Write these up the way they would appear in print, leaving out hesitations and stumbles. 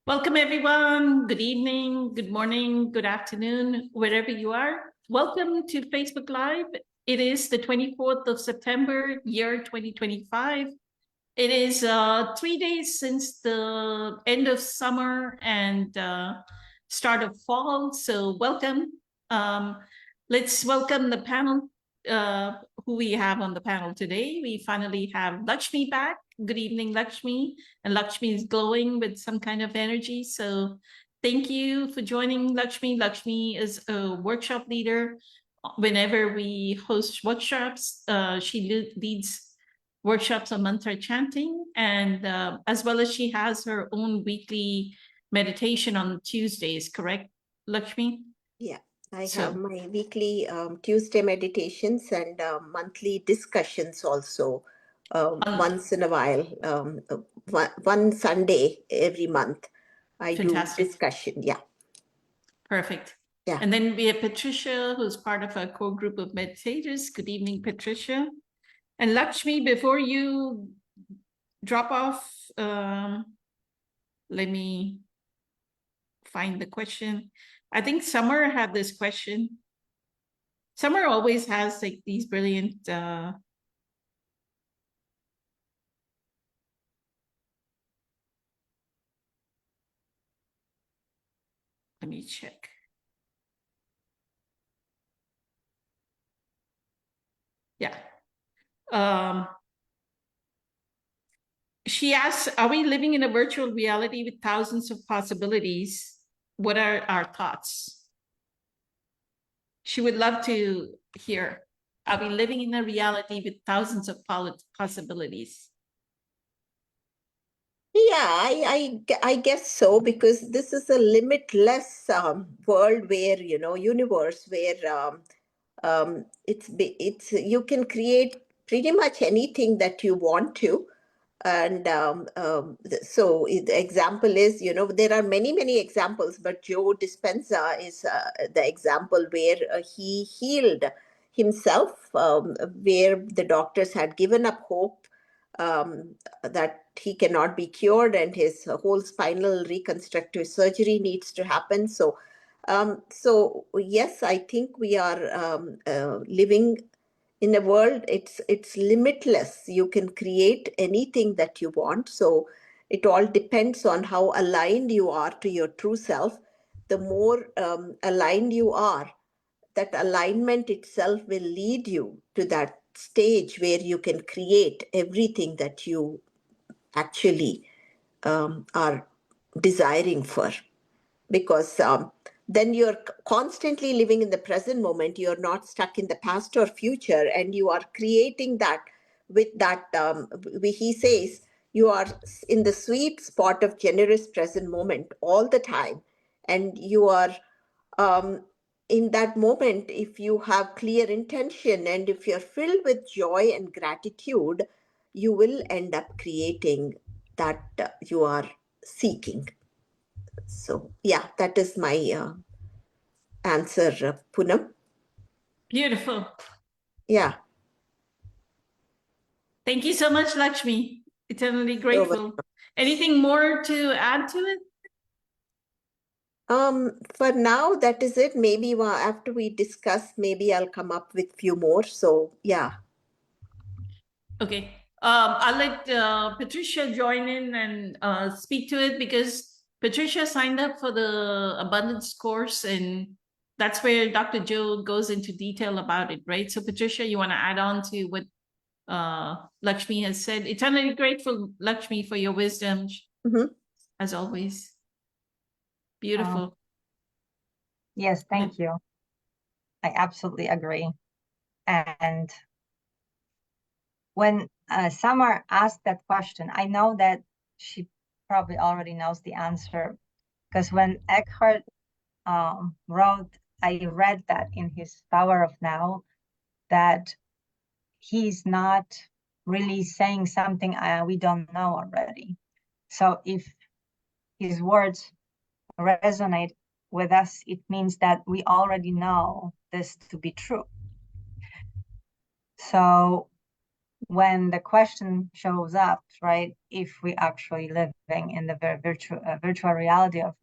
Welcome, everyone. Good evening, good morning, good afternoon, wherever you are. Welcome to Facebook Live. It is the 24th of September, year 2025. It is 3 days since the end of summer and start of fall. So welcome. Let's welcome the panel, who we have on the panel today. We finally have Lakshmi back. Good evening, Lakshmi. And Lakshmi is glowing with some kind of energy. So thank you for joining, Lakshmi. Lakshmi is a workshop leader. Whenever we host workshops, she leads workshops on mantra chanting, and as well as she has her own weekly meditation on Tuesdays, correct, Lakshmi? Yeah, I have my weekly Tuesday meditations and monthly discussions also once in a while. One Sunday every month, I Fantastic. do discussion. Yeah. Perfect. Yeah. And then we have Patricia, who's part of our core group of meditators. Good evening, Patricia. And Lakshmi, before you drop off, let me find the question. I think Summer had this question. Summer always has like these brilliant let me check. Yeah. She asks, are we living in a virtual reality with thousands of possibilities? What are our thoughts? She would love to hear, are we living in a reality with thousands of possibilities? Yeah, I guess so, because this is a limitless world where, universe where it's you can create pretty much anything that you want to. And so the example is, there are many examples, but Joe Dispenza is the example where he healed himself, where the doctors had given up hope that he cannot be cured and his whole spinal reconstructive surgery needs to happen. So yes, I think we are living in a world, it's limitless. You can create anything that you want. So it all depends on how aligned you are to your true self. The more aligned you are, that alignment itself will lead you to that stage where you can create everything that you actually are desiring for. Because then you're constantly living in the present moment. You're not stuck in the past or future, and you are creating that with that. He says you are in the sweet spot of generous present moment all the time, and you are in that moment. If you have clear intention and if you're filled with joy and gratitude, you will end up creating that you are seeking. So yeah, that is my answer, Poonam. Beautiful. Yeah. Thank you so much, Lakshmi. Eternally grateful. Anything more to add to it? For now, that is it. Maybe after we discuss, maybe I'll come up with few more. So yeah. Okay. I'll let Patricia join in and speak to it, because Patricia signed up for the abundance course, and that's where Dr. Joe goes into detail about it, right? So Patricia, you want to add on to what Lakshmi has said? Eternally grateful, Lakshmi, for your wisdom, as always. Beautiful. Yes, thank you. I absolutely agree. And when Summer asked that question, I know that she probably already knows the answer, because when Eckhart wrote, I read that in his Power of Now, that he's not really saying something we don't know already. So if his words resonate with us, it means that we already know this to be true. So when the question shows up, right, if we actually living in the virtual reality of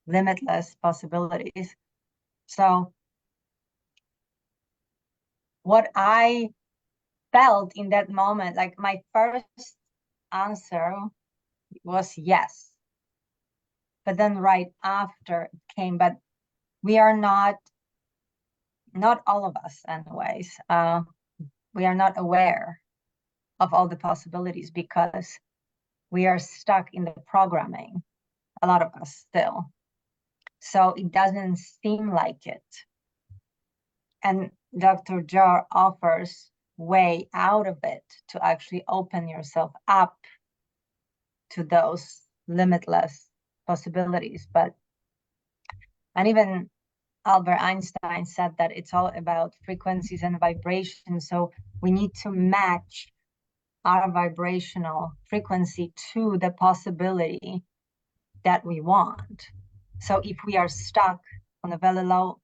limitless possibilities. So what I felt in that moment, like my first answer was yes. But then right after it came, but we are not all of us anyways, we are not aware of all the possibilities because we are stuck in the programming, a lot of us still. So it doesn't seem like it. And Dr. Joe offers way out of it to actually open yourself up to those limitless possibilities. And even Albert Einstein said that it's all about frequencies and vibrations. So we need to match our vibrational frequency to the possibility that we want. So if we are stuck on a very low,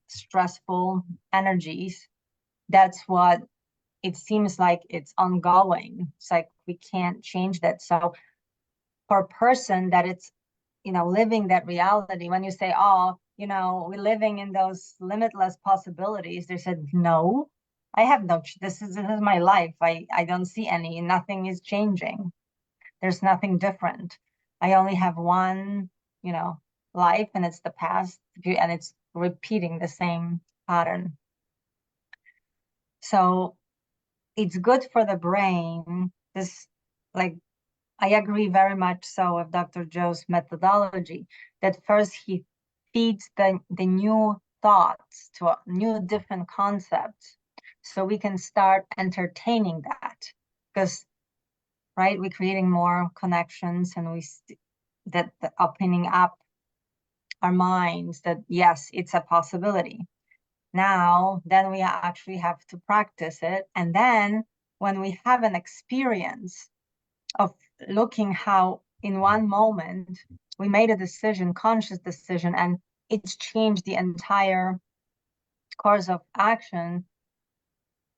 stressful energies, that's what it seems like it's ongoing. It's like we can't change that. So for a person that it's, living that reality, when you say, oh, we're living in those limitless possibilities, they said, no, I have no, this is my life. I don't see any, nothing is changing. There's nothing different. I only have one, life, and it's the past, and it's repeating the same pattern. So it's good for the brain. This, like, I agree very much so with Dr. Joe's methodology, that first he feeds the new thoughts to a new different concepts, so we can start entertaining that. Because, right, we're creating more connections, and that opening up our minds that yes, it's a possibility. Now, then we actually have to practice it. And then when we have an experience of looking how in one moment we made a decision, conscious decision, and it's changed the entire course of action,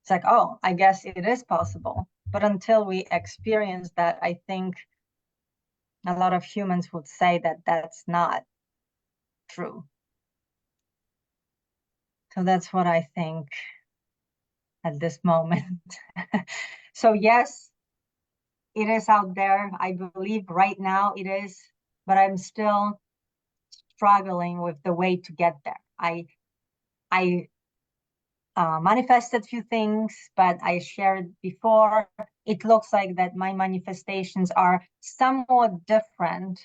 it's like, oh, I guess it is possible. But until we experience that, I think a lot of humans would say that that's not true. So that's what I think at this moment. So yes, it is out there. I believe right now it is, but I'm still struggling with the way to get there. I manifested a few things, but I shared before, it looks like that my manifestations are somewhat different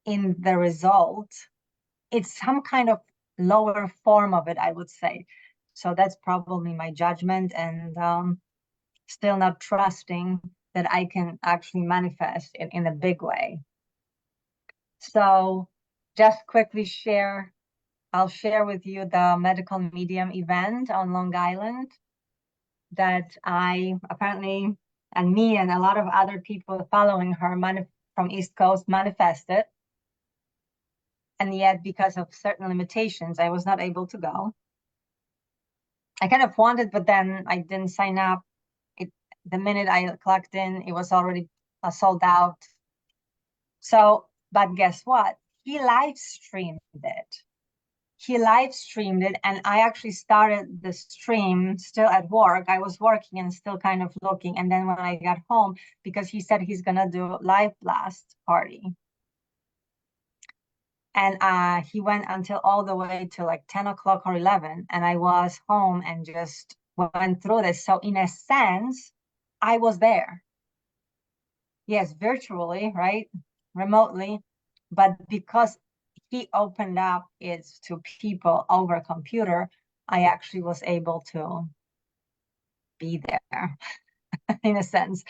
in the result. It's some kind of lower form of it, I would say. So that's probably my judgment, and still not trusting that I can actually manifest it in a big way. So just quickly I'll share with you the medical medium event on Long Island that I apparently, and me and a lot of other people following her from East Coast, manifested. And yet, because of certain limitations, I was not able to go. I kind of wanted, but then I didn't sign up. The minute I clocked in, it was already sold out. So, but guess what? He live streamed it. And I actually started the stream still at work. I was working and still kind of looking. And then when I got home, because he said he's gonna do a live blast party. And he went until all the way to like 10 o'clock or 11. And I was home and just went through this. So in a sense, I was there. Yes, virtually, right? Remotely. But because he opened up it to people over computer, I actually was able to be there in a sense.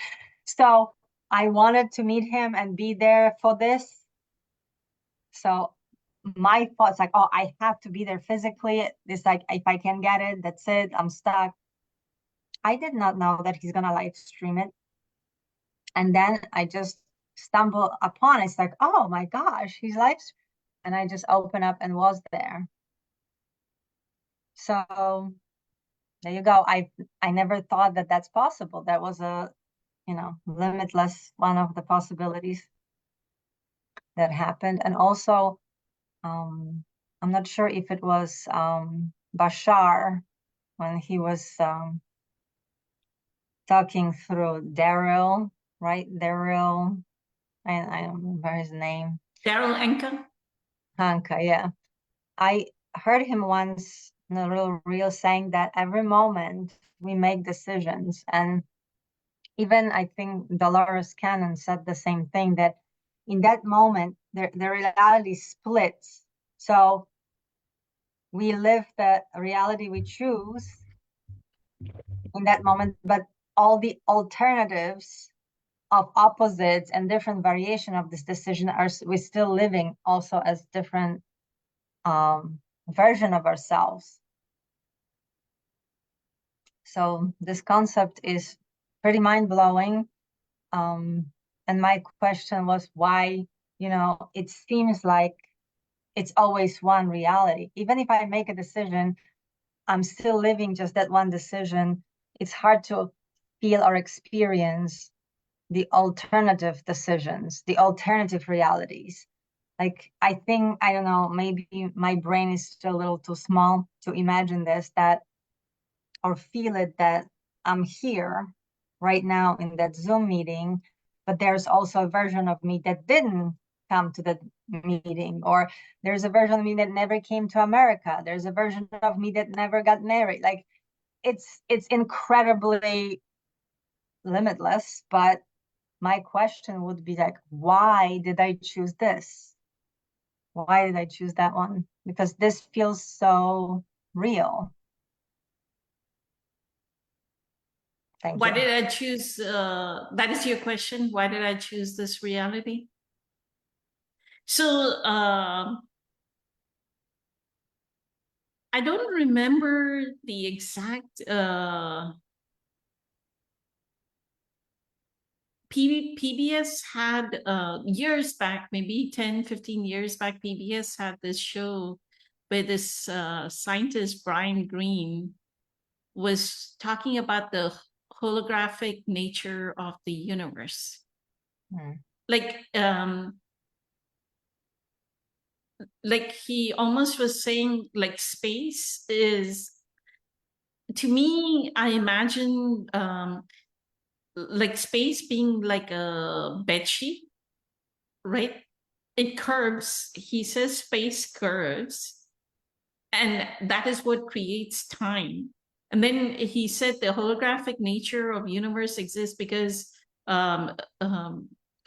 So I wanted to meet him and be there for this. So my thoughts like, oh, I have to be there physically. It's like, if I can get it, that's it. I'm stuck. I did not know that he's gonna live stream it. And then I just stumbled upon it. It's like, oh my gosh, he's live streaming. And I just opened up and was there. So there you go. I never thought that that's possible. That was a, limitless one of the possibilities that happened. And also, I'm not sure if it was Bashar when he was talking through Daryl, right? Daryl, I don't remember his name. Daryl Hanka, yeah. I heard him once in a little reel saying that every moment we make decisions, and even I think Dolores Cannon said the same thing, that in that moment the reality splits. So we live the reality we choose in that moment, but all the alternatives of opposites and different variation of this decision are we're still living also as different version of ourselves. So this concept is pretty mind-blowing. And my question was why, it seems like it's always one reality. Even if I make a decision, I'm still living just that one decision. It's hard to feel or experience the alternative decisions, the alternative realities. Like, I think, I don't know, maybe my brain is still a little too small to imagine this, or feel it, that I'm here right now in that Zoom meeting, but there's also a version of me that didn't come to the meeting, or there's a version of me that never came to America. There's a version of me that never got married. Like, it's incredibly limitless, but my question would be like, why did I choose this? Why did I choose that one? Because this feels so real. Thank Why you. did I choose, that is your question, why did I choose this reality? So, I don't remember the exact, PBS had, years back, maybe 10, 15 years back, PBS had this show where this scientist, Brian Greene, was talking about the holographic nature of the universe. Like he almost was saying, like, space is, to me, I imagine like space being like a bed sheet, right? It curves. He says space curves, and that is what creates time. And then he said the holographic nature of universe exists because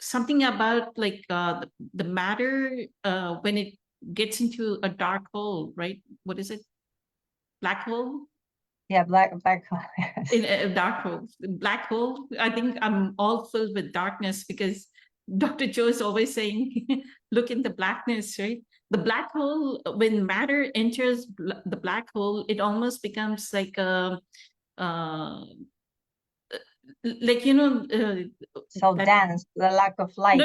something about like the matter when it gets into a dark hole, right? What is it? Black hole? Yeah, black hole. In a dark hole, black hole. I think I'm all filled with darkness because Dr. Joe is always saying, look in the blackness, right? The black hole, when matter enters the black hole, it almost becomes like a, like, so that, dense, the lack of light.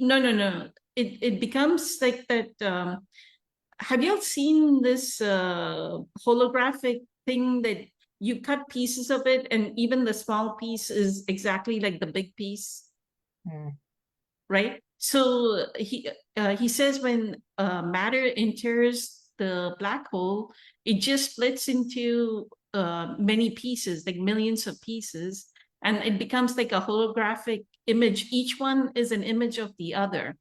No. It becomes like that. Have you all seen this holographic thing that you cut pieces of it, and even the small piece is exactly like the big piece, right? So he says when matter enters the black hole, it just splits into many pieces, like millions of pieces, and it becomes like a holographic image. Each one is an image of the other,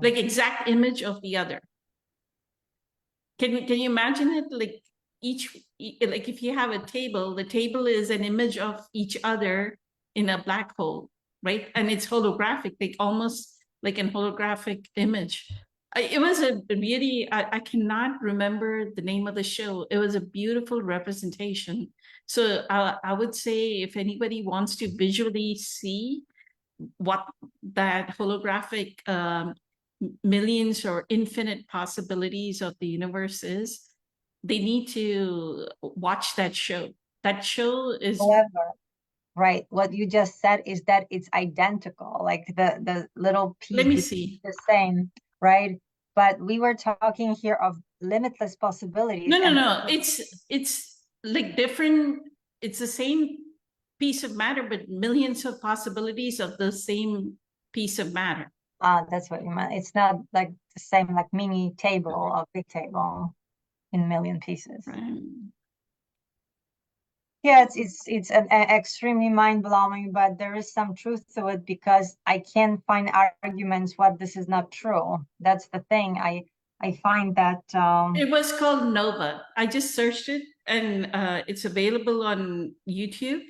like exact image of the other. Can you imagine it? Like like if you have a table, the table is an image of each other in a black hole, right? And it's holographic, like almost like an holographic image. It was a really, I cannot remember the name of the show. It was a beautiful representation. So I would say if anybody wants to visually see what that holographic millions or infinite possibilities of the universe is, they need to watch that show. That show is. However, right, what you just said is that it's identical, like the little piece. Let me see. The same, right? but we were talking here of limitless possibilities. No, no, and no. It's like different. It's the same piece of matter, but millions of possibilities of the same piece of matter. That's what you meant. It's not like the same like mini table or big table in million pieces. Right. Yeah, it's extremely mind-blowing, but there is some truth to it because I can't find arguments what this is not true. That's the thing. I find that It was called Nova. I just searched it, and it's available on YouTube.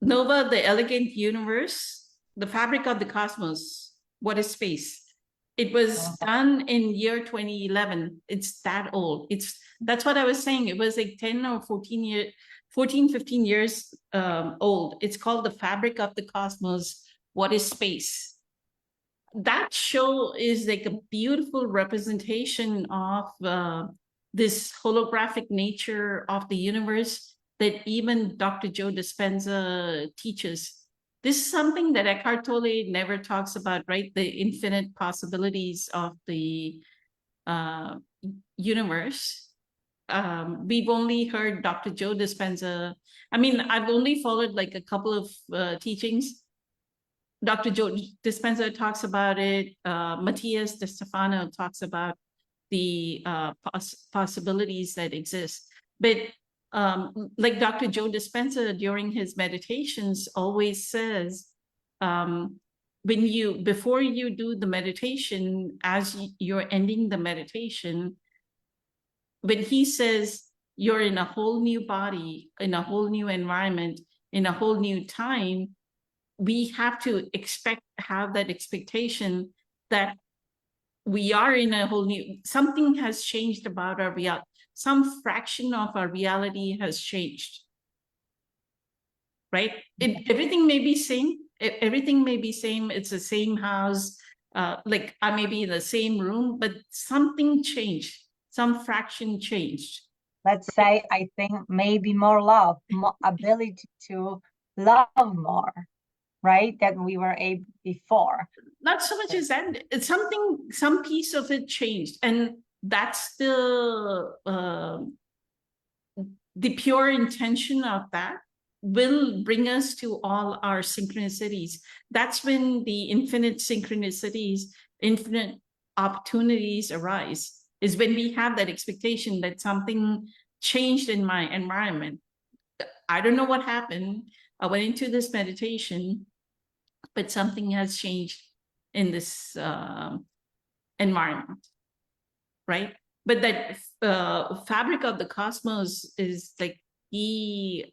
Nova, the Elegant Universe, the Fabric of the Cosmos, What is Space? It was done in year 2011. It's that old. That's what I was saying. It was like 10 or 14, 15 years old. It's called The Fabric of the Cosmos, What is Space? That show is like a beautiful representation of this holographic nature of the universe that even Dr. Joe Dispenza teaches. This is something that Eckhart Tolle never talks about, right? The infinite possibilities of the universe. We've only heard Dr. Joe Dispenza. I mean, I've only followed like a couple of teachings. Dr. Joe Dispenza talks about it. Matthias De Stefano talks about the possibilities that exist. But like Dr. Joe Dispenza during his meditations always says, before you do the meditation, as you're ending the meditation, when he says you're in a whole new body, in a whole new environment, in a whole new time, we have to have that expectation that we are in a whole new, something has changed about our reality. Some fraction of our reality has changed, right? Everything may be same. Everything may be same. It's the same house. Like I may be in the same room, but something changed. Some fraction changed. Let's say, I think maybe more love, more ability to love more, right? That we were able before. Not so much as that. It's something, some piece of it changed. And that's the pure intention of that will bring us to all our synchronicities. That's when the infinite synchronicities, infinite opportunities arise, is when we have that expectation that something changed in my environment. I don't know what happened. I went into this meditation, but something has changed in this environment, right? But that Fabric of the Cosmos is like the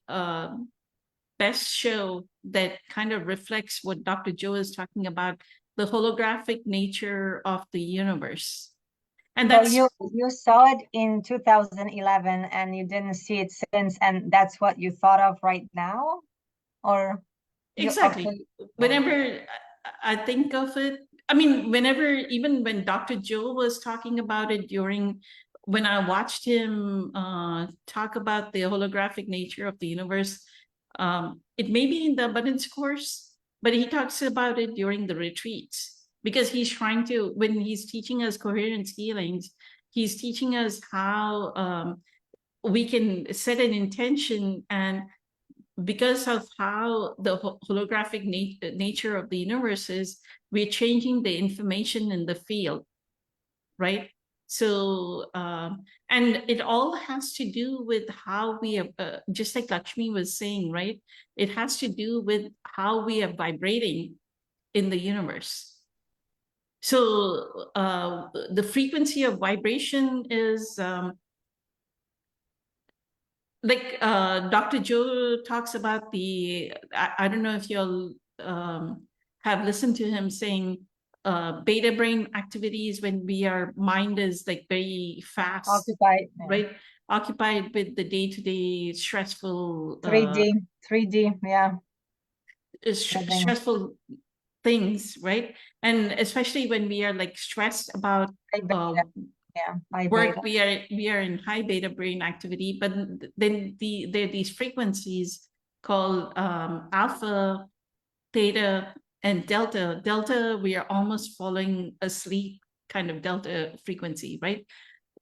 best show that kind of reflects what Dr. Joe is talking about, the holographic nature of the universe. And that's so you saw it in 2011 and you didn't see it since, and that's what you thought of right now, or exactly. Okay. Whenever I think of it, I mean, whenever, even when Dr. Joe was talking about it when I watched him talk about the holographic nature of the universe, it may be in the Abundance Course, but he talks about it during the retreats, because he's trying to, when he's teaching us coherence healings, he's teaching us how we can set an intention, and because of how the holographic nature of the universe is, we're changing the information in the field, right? So, and it all has to do with how we have, just like Lakshmi was saying, right? It has to do with how we are vibrating in the universe. So the frequency of vibration is like Dr. Joe talks about I don't know if you'll have listened to him saying beta brain activities when our mind is like very fast, occupied, right? Occupied with the day-to-day stressful 3D, yeah. Stressful things, right? And especially when we are like stressed about work, we are in high beta brain activity, but then there are these frequencies called alpha, theta, and delta. Delta, we are almost falling asleep kind of delta frequency, right?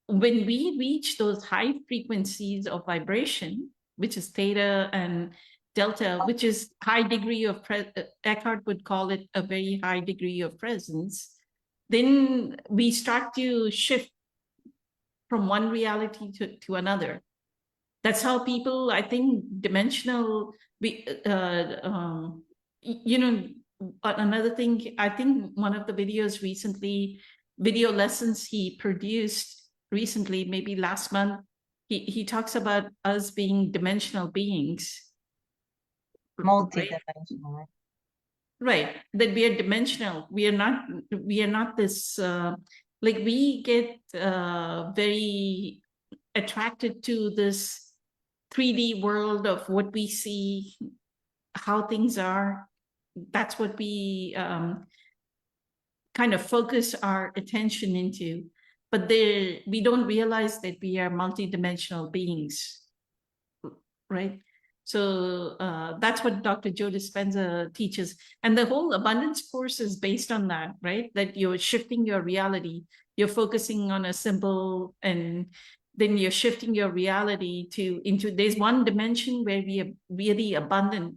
When we reach those high frequencies of vibration, which is theta and delta, which is high degree of Eckhart would call it a very high degree of presence, then we start to shift from one reality to another. That's how people, I think, dimensional, you know, another thing, I think one of the videos recently, video lessons he produced recently, maybe last month, he talks about us being dimensional beings. Multi-dimensional. Right, that we are dimensional. We are not this, like we get very attracted to this 3D world of what we see, how things are. That's what we kind of focus our attention into. But we don't realize that we are multidimensional beings, right? So that's what Dr. Joe Dispenza teaches. And the whole abundance course is based on that, right? That you're shifting your reality. You're focusing on a symbol, and then you're shifting your reality into there's one dimension where we are really abundant.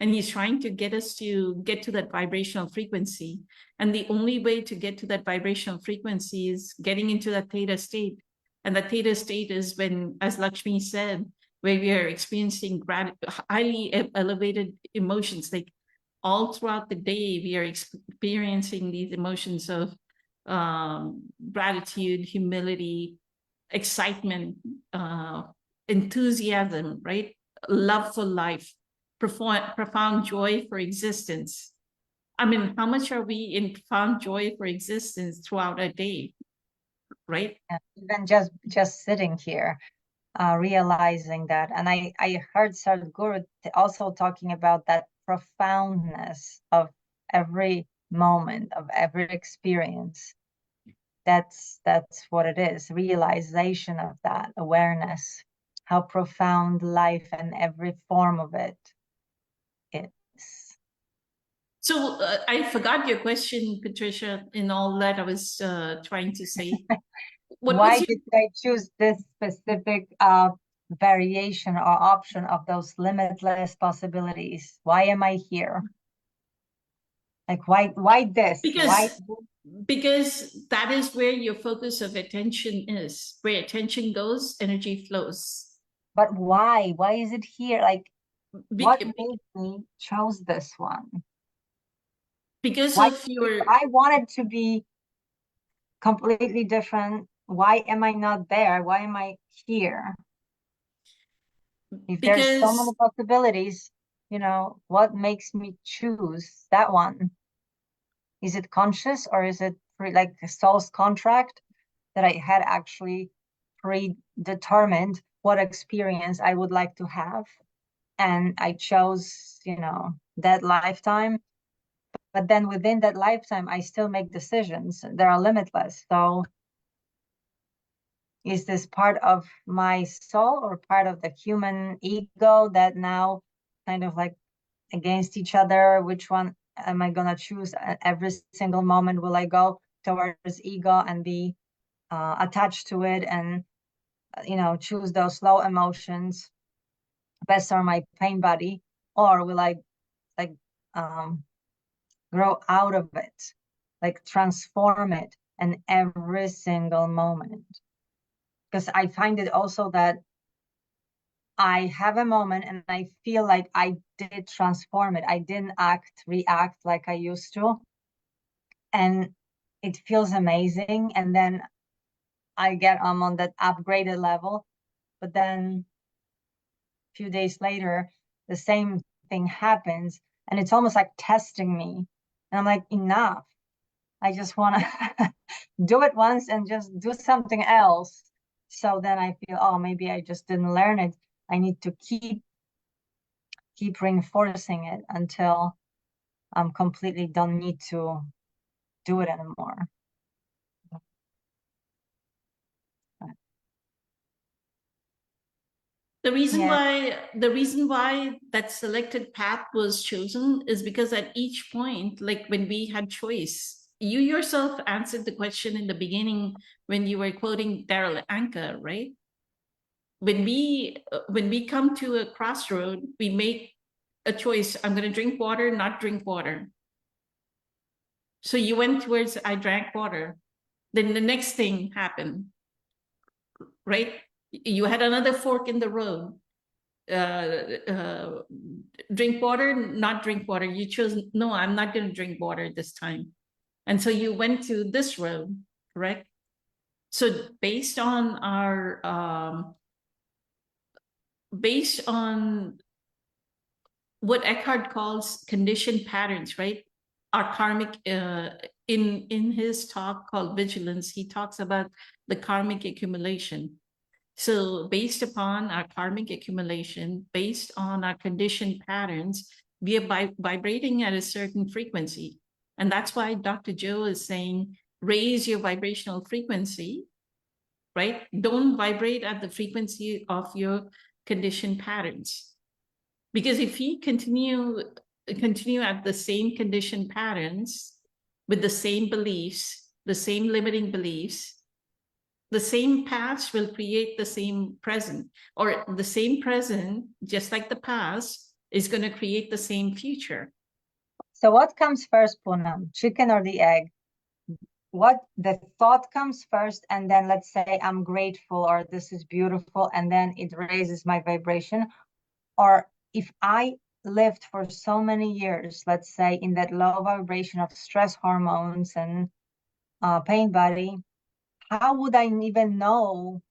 And he's trying to get us to get to that vibrational frequency. And the only way to get to that vibrational frequency is getting into that theta state. And that theta state is when, as Lakshmi said, where we are experiencing highly elevated emotions. Like all throughout the day, we are experiencing these emotions of gratitude, humility, excitement, enthusiasm, right? Love for life, profound joy for existence. I mean, how much are we in profound joy for existence throughout a day, right? And even just sitting here, realizing that. And I heard Sadhguru also talking about that profoundness of every moment, of every experience. That's what it is, realization of that awareness, how profound life and every form of it is. So I forgot your question, Patricia, in all that I was trying to say. Why did I choose this specific variation or option of those limitless possibilities? Why am I here? Like, why this? Because that is where your focus of attention is. Where attention goes, energy flows. But why? Why is it here? Like, what made me chose this one? Because why, of your... I wanted to be completely different. Why am I not there? Why am I here? If there's so many possibilities, you know, what makes me choose that one? Is it conscious, or is it like a soul's contract that I had actually predetermined what experience I would like to have? And I chose, you know, that lifetime. But then within that lifetime, I still make decisions. They are limitless. So is this part of my soul or part of the human ego that now kind of like against each other? Which one am I gonna choose? Every single moment will I go towards ego and be attached to it, and you know, choose those low emotions, best are my pain body, or will I like grow out of it, like transform it in every single moment? Because I find it also that I have a moment and I feel like I did transform it. I didn't react like I used to. And it feels amazing. And then I get on that upgraded level. But then a few days later, the same thing happens. And it's almost like testing me. And I'm like, enough. I just want to do it once and just do something else. So then I feel, oh, maybe I just didn't learn it. I need to keep reinforcing it until I'm completely don't need to do it anymore. The reason why that selected path was chosen is because at each point, like when we had choice, you yourself answered the question in the beginning when you were quoting Daryl Anka, right? When we come to a crossroad, we make a choice. I'm going to drink water, not drink water. So you went towards, I drank water. Then the next thing happened, right? You had another fork in the road. Drink water, not drink water. You chose, no, I'm not going to drink water this time. And so you went to this road, correct? So based on what Eckhart calls conditioned patterns, right? Our karmic, in his talk called Vigilance, he talks about the karmic accumulation. So based upon our karmic accumulation, based on our conditioned patterns, we are vibrating at a certain frequency. And that's why Dr. Joe is saying, raise your vibrational frequency, right? Don't vibrate at the frequency of your conditioned patterns. Because if you continue at the same conditioned patterns with the same beliefs, the same limiting beliefs, the same past will create the same present, or the same present, just like the past, is going to create the same future. So what comes first, Poonam, chicken or the egg? What the thought comes first, and then let's say I'm grateful or this is beautiful, and then it raises my vibration? Or if I lived for so many years, let's say in that low vibration of stress hormones and pain body, how would I even know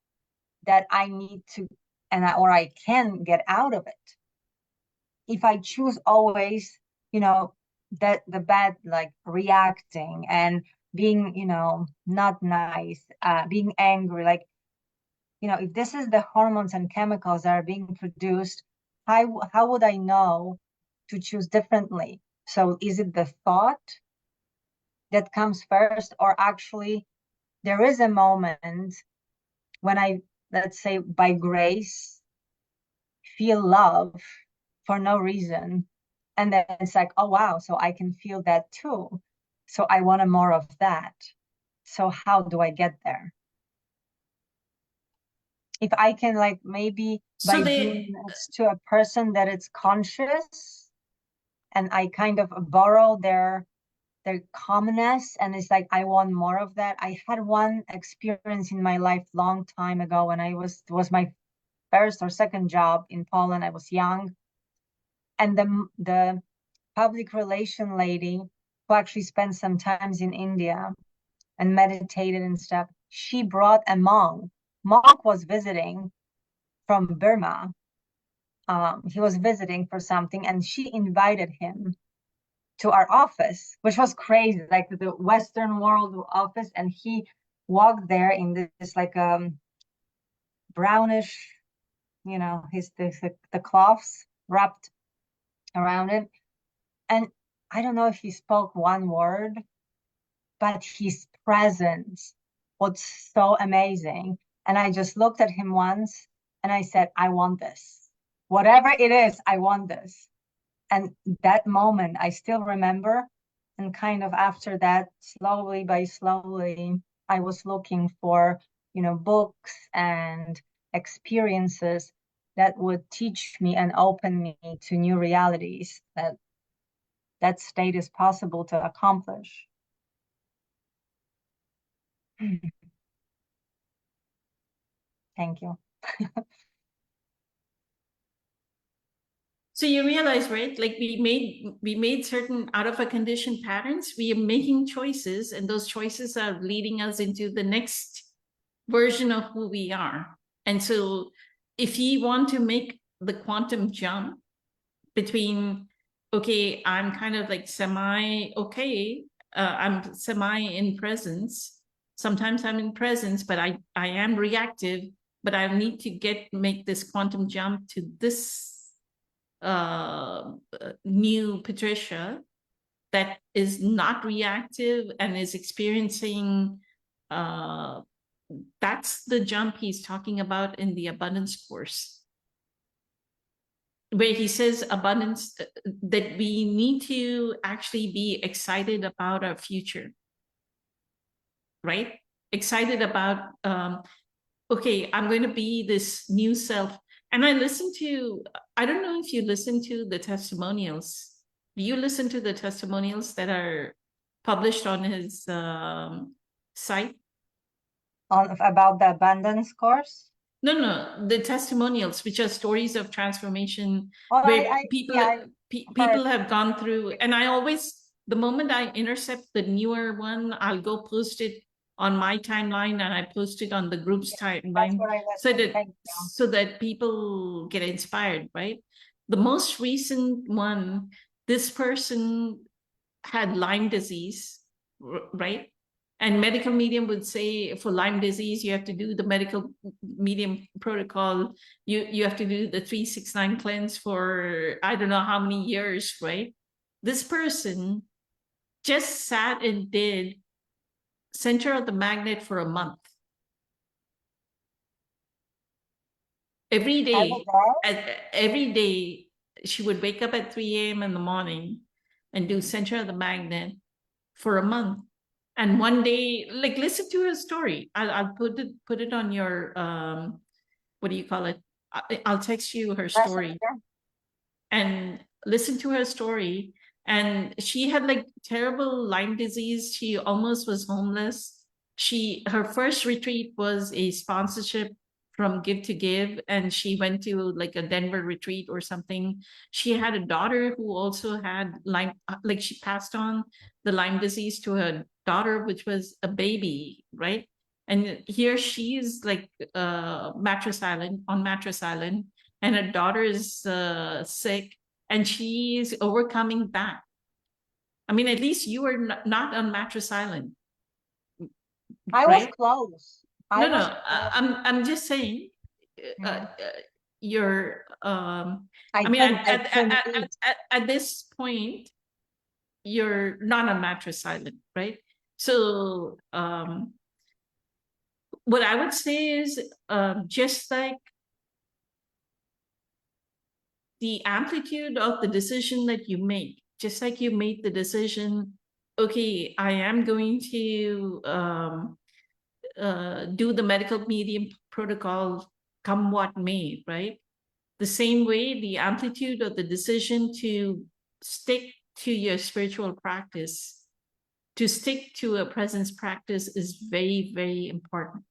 that I need to, or I can get out of it? If I choose always, that the bad, like reacting and being, not nice, being angry, like, if this is the hormones and chemicals that are being produced, how would I know to choose differently? So is it the thought that comes first, or actually there is a moment when I, let's say by grace, feel love for no reason, and then it's like, oh wow, so I can feel that too, so I want more of that. So how do I get there? If I can, like, maybe by being next to a person that is conscious, and I kind of borrow their calmness, and it's like I want more of that. I had one experience in my life long time ago when it was my first or second job in Poland. I was young, and the public relation lady who actually spent some times in India and meditated and stuff, she brought a monk. Monk was visiting from Burma. He was visiting for something, and she invited him to our office, which was crazy, like the Western world office. And he walked there in this like brownish, the cloths wrapped around it. And I don't know if he spoke one word, but his presence was so amazing. And I just looked at him once and I said, I want this. Whatever it is, I want this. And that moment I still remember. And kind of after that, slowly by slowly, I was looking for, books and experiences that would teach me and open me to new realities, that state is possible to accomplish. Thank you. So you realize, right? Like we made certain, out of a conditioned patterns, we are making choices, and those choices are leading us into the next version of who we are. And so if you want to make the quantum jump between, okay, I'm kind of like I'm semi in presence. Sometimes I'm in presence, but I am reactive, but I need to make this quantum jump to this new Patricia that is not reactive and is experiencing, that's the jump he's talking about in the abundance course, where he says abundance, that we need to actually be excited about our future. right? Excited about, okay, I'm going to be this new self. And I listen to, I don't know if you listen to the testimonials. Do you listen to the testimonials that are published on his site? About the abundance course? No, the testimonials, which are stories of transformation, Oh, where I yeah, people have gone through. And I always, the moment I intercept the newer one, I'll go post it on my timeline, and I post it on the group's that's timeline, what I was so thinking. that people get inspired, right? The most recent one, this person had Lyme disease, right? And medical medium would say for Lyme disease, you have to do the medical medium protocol. You have to do the 369 cleanse for I don't know how many years, right? This person just sat and did center of the magnet for a month. Every day, she would wake up at 3 a.m. in the morning and do center of the magnet for a month. And one day, like, listen to her story. I'll put it on your what do you call it? I'll text you her story. And listen to her story. And she had like terrible Lyme disease. She almost was homeless. Her first retreat was a sponsorship from Give to Give, and she went to like a Denver retreat or something. She had a daughter who also had Lyme, like she passed on the Lyme disease to her daughter, which was a baby, right? And here she is like on Mattress Island, and her daughter is sick, and she's overcoming that. I mean, at least you were not on Mattress Island. I was close. I'm just saying, you're. I mean, at this point, you're not on Mattress Island, right? So, what I would say is, just like the amplitude of the decision that you make, just like you made the decision, okay, I am going to do the medical medium protocol come what may, right? The same way, the amplitude of the decision to stick to your spiritual practice, to stick to a presence practice is very, very important.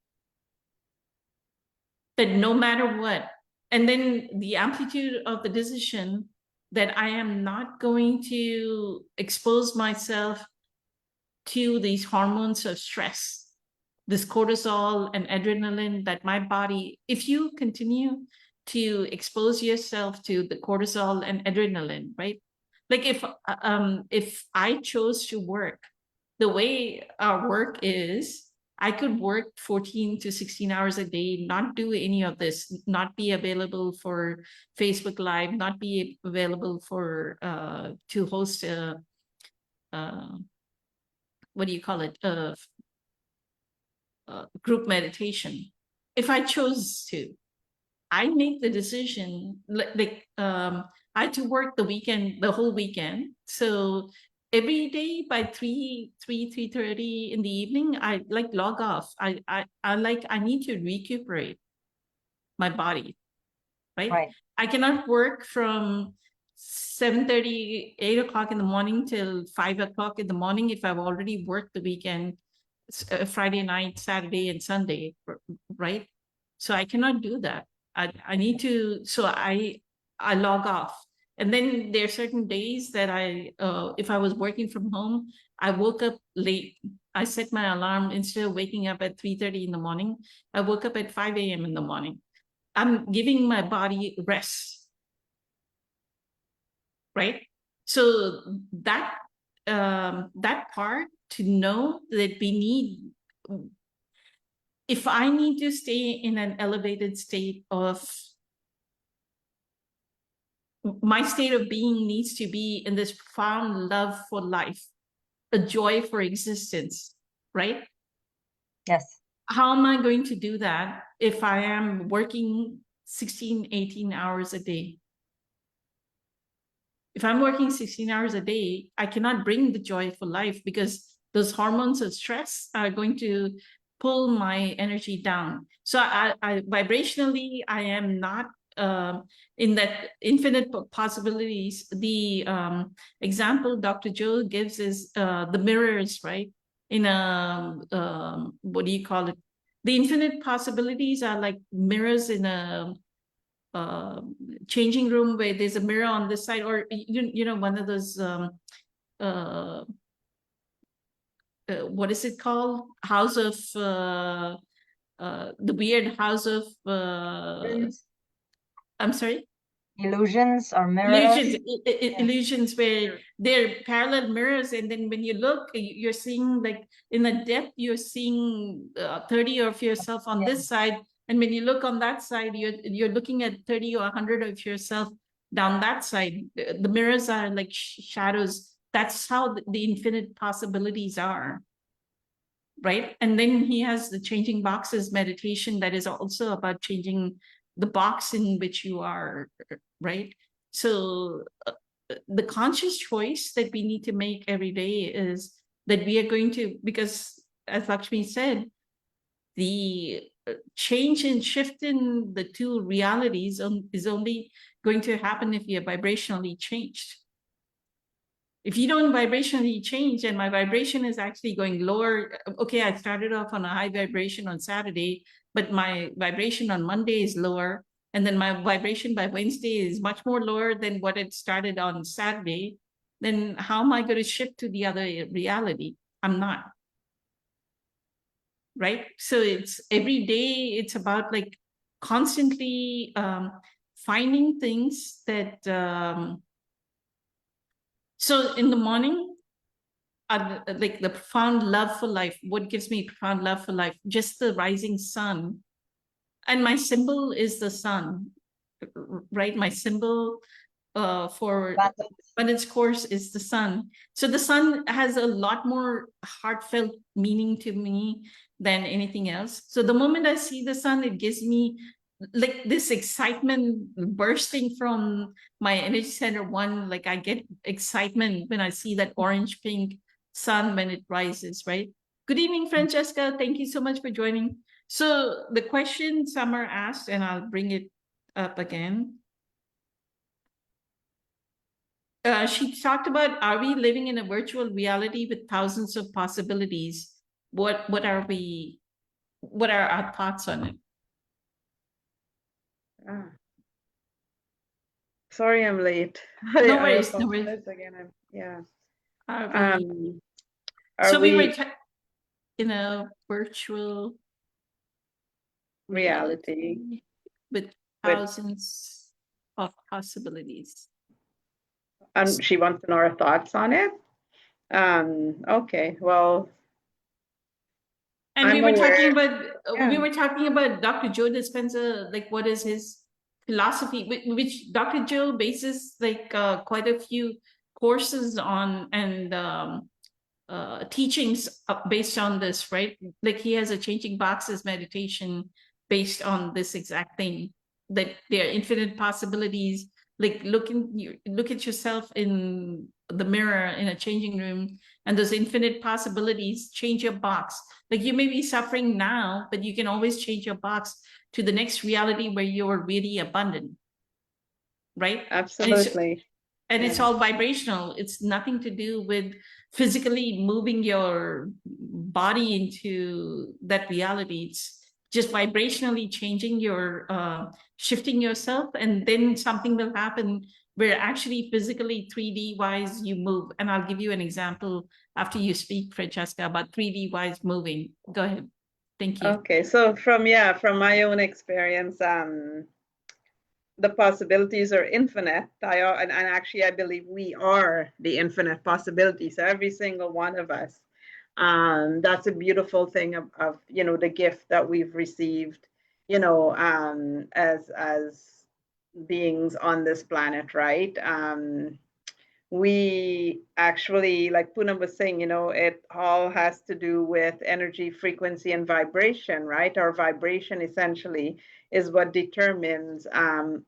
That no matter what, and then the amplitude of the decision that I am not going to expose myself to these hormones of stress, this cortisol and adrenaline that my body, if you continue to expose yourself to the cortisol and adrenaline, right? Like if I chose to work the way our work is, I could work 14 to 16 hours a day, not do any of this, not be available for Facebook Live, not be available for to host a what do you call it? Group meditation. If I chose to, I make the decision. I had to work the whole weekend. So every day by 3:30 in the evening, I like log off. I need to recuperate my body, right? I cannot work from 7:30, 8 o'clock in the morning till 5 o'clock in the morning if I've already worked the weekend, Friday night, Saturday, and Sunday, right? So I cannot do that. I need to, so I log off. And then there are certain days that if I was working from home, I woke up late. I set my alarm, instead of waking up at 3:30 in the morning, I woke up at 5 a.m. in the morning. I'm giving my body rest, right? So that part, to know that we need, if I need to stay in an elevated state of, my state of being needs to be in this profound love for life, a joy for existence, right? Yes. How am I going to do that if I am working 16, 18 hours a day? If I'm working 16 hours a day, I cannot bring the joy for life, because those hormones of stress are going to pull my energy down. So I vibrationally, I am not in that infinite possibilities. The example Dr. Joe gives is the mirrors, right? In a, what do you call it? The infinite possibilities are like mirrors in a changing room where there's a mirror on this side, or you know, one of those what is it called? House of the weird house of I'm sorry? Illusions or mirrors? Illusions where they're parallel mirrors, and then when you look, you're seeing like in the depth, you're seeing 30 of yourself on this side, and when you look on that side, you're looking at 30 or 100 of yourself down that side. The mirrors are like shadows. That's how the infinite possibilities are, right? And then he has the changing boxes meditation that is also about changing the box in which you are, right? So the conscious choice that we need to make every day is that we are going to, because as Lakshmi said, the change and shift in the two realities is only going to happen if you're vibrationally changed. If you don't vibrationally change and my vibration is actually going lower, okay, I started off on a high vibration on Saturday, but my vibration on Monday is lower. And then my vibration by Wednesday is much more lower than what it started on Saturday. Then how am I going to shift to the other reality? I'm not. Right? So it's every day, it's about like constantly finding things that, so in the morning, like the profound love for life. What gives me profound love for life? Just the rising sun. And my symbol is the sun, right? My symbol for abundance course is the sun. So the sun has a lot more heartfelt meaning to me than anything else. So the moment I see the sun, it gives me like this excitement bursting from my energy center one. Like I get excitement when I see that orange pink sun when it rises, right? Good evening, Francesca. Thank you so much for joining. So the question Summer asked, and I'll bring it up again. She talked about, are we living in a virtual reality with thousands of possibilities? What are our thoughts on it? Sorry, I'm late. No worries, no worries. Again, yeah. So we were in a virtual reality with thousands of possibilities. And she wants to know our thoughts on it. Okay, well. And we were talking about Dr. Joe Dispenza, like what is his philosophy, which Dr. Joe bases like quite a few courses on and teachings based on this, right? Like he has a changing boxes meditation based on this exact thing, that there are infinite possibilities. Like look at yourself in the mirror in a changing room, and those infinite possibilities. Change your box. Like you may be suffering now, but you can always change your box to the next reality where you're really abundant, right? Absolutely. And it's all vibrational. It's nothing to do with physically moving your body into that reality. It's just vibrationally changing your, shifting yourself, and then something will happen where actually physically 3D wise you move. And I'll give you an example after you speak, Francesca, about 3D wise moving. Go ahead. Thank you. Okay, so from my own experience, the possibilities are infinite. And actually, I believe we are the infinite possibilities, every single one of us. That's a beautiful thing of the gift that we've received, as beings on this planet, right? We actually, like Poonam was saying, it all has to do with energy, frequency, and vibration, right? Our vibration essentially is what determines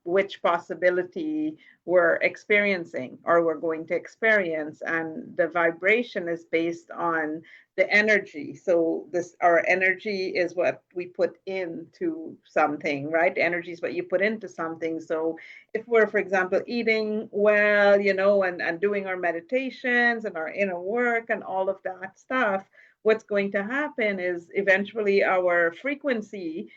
which possibility we're experiencing or we're going to experience. And the vibration is based on the energy. So our energy is what we put into something, right? Energy is what you put into something. So if we're, for example, eating well, you know, and doing our meditations and our inner work and all of that stuff, what's going to happen is eventually our frequency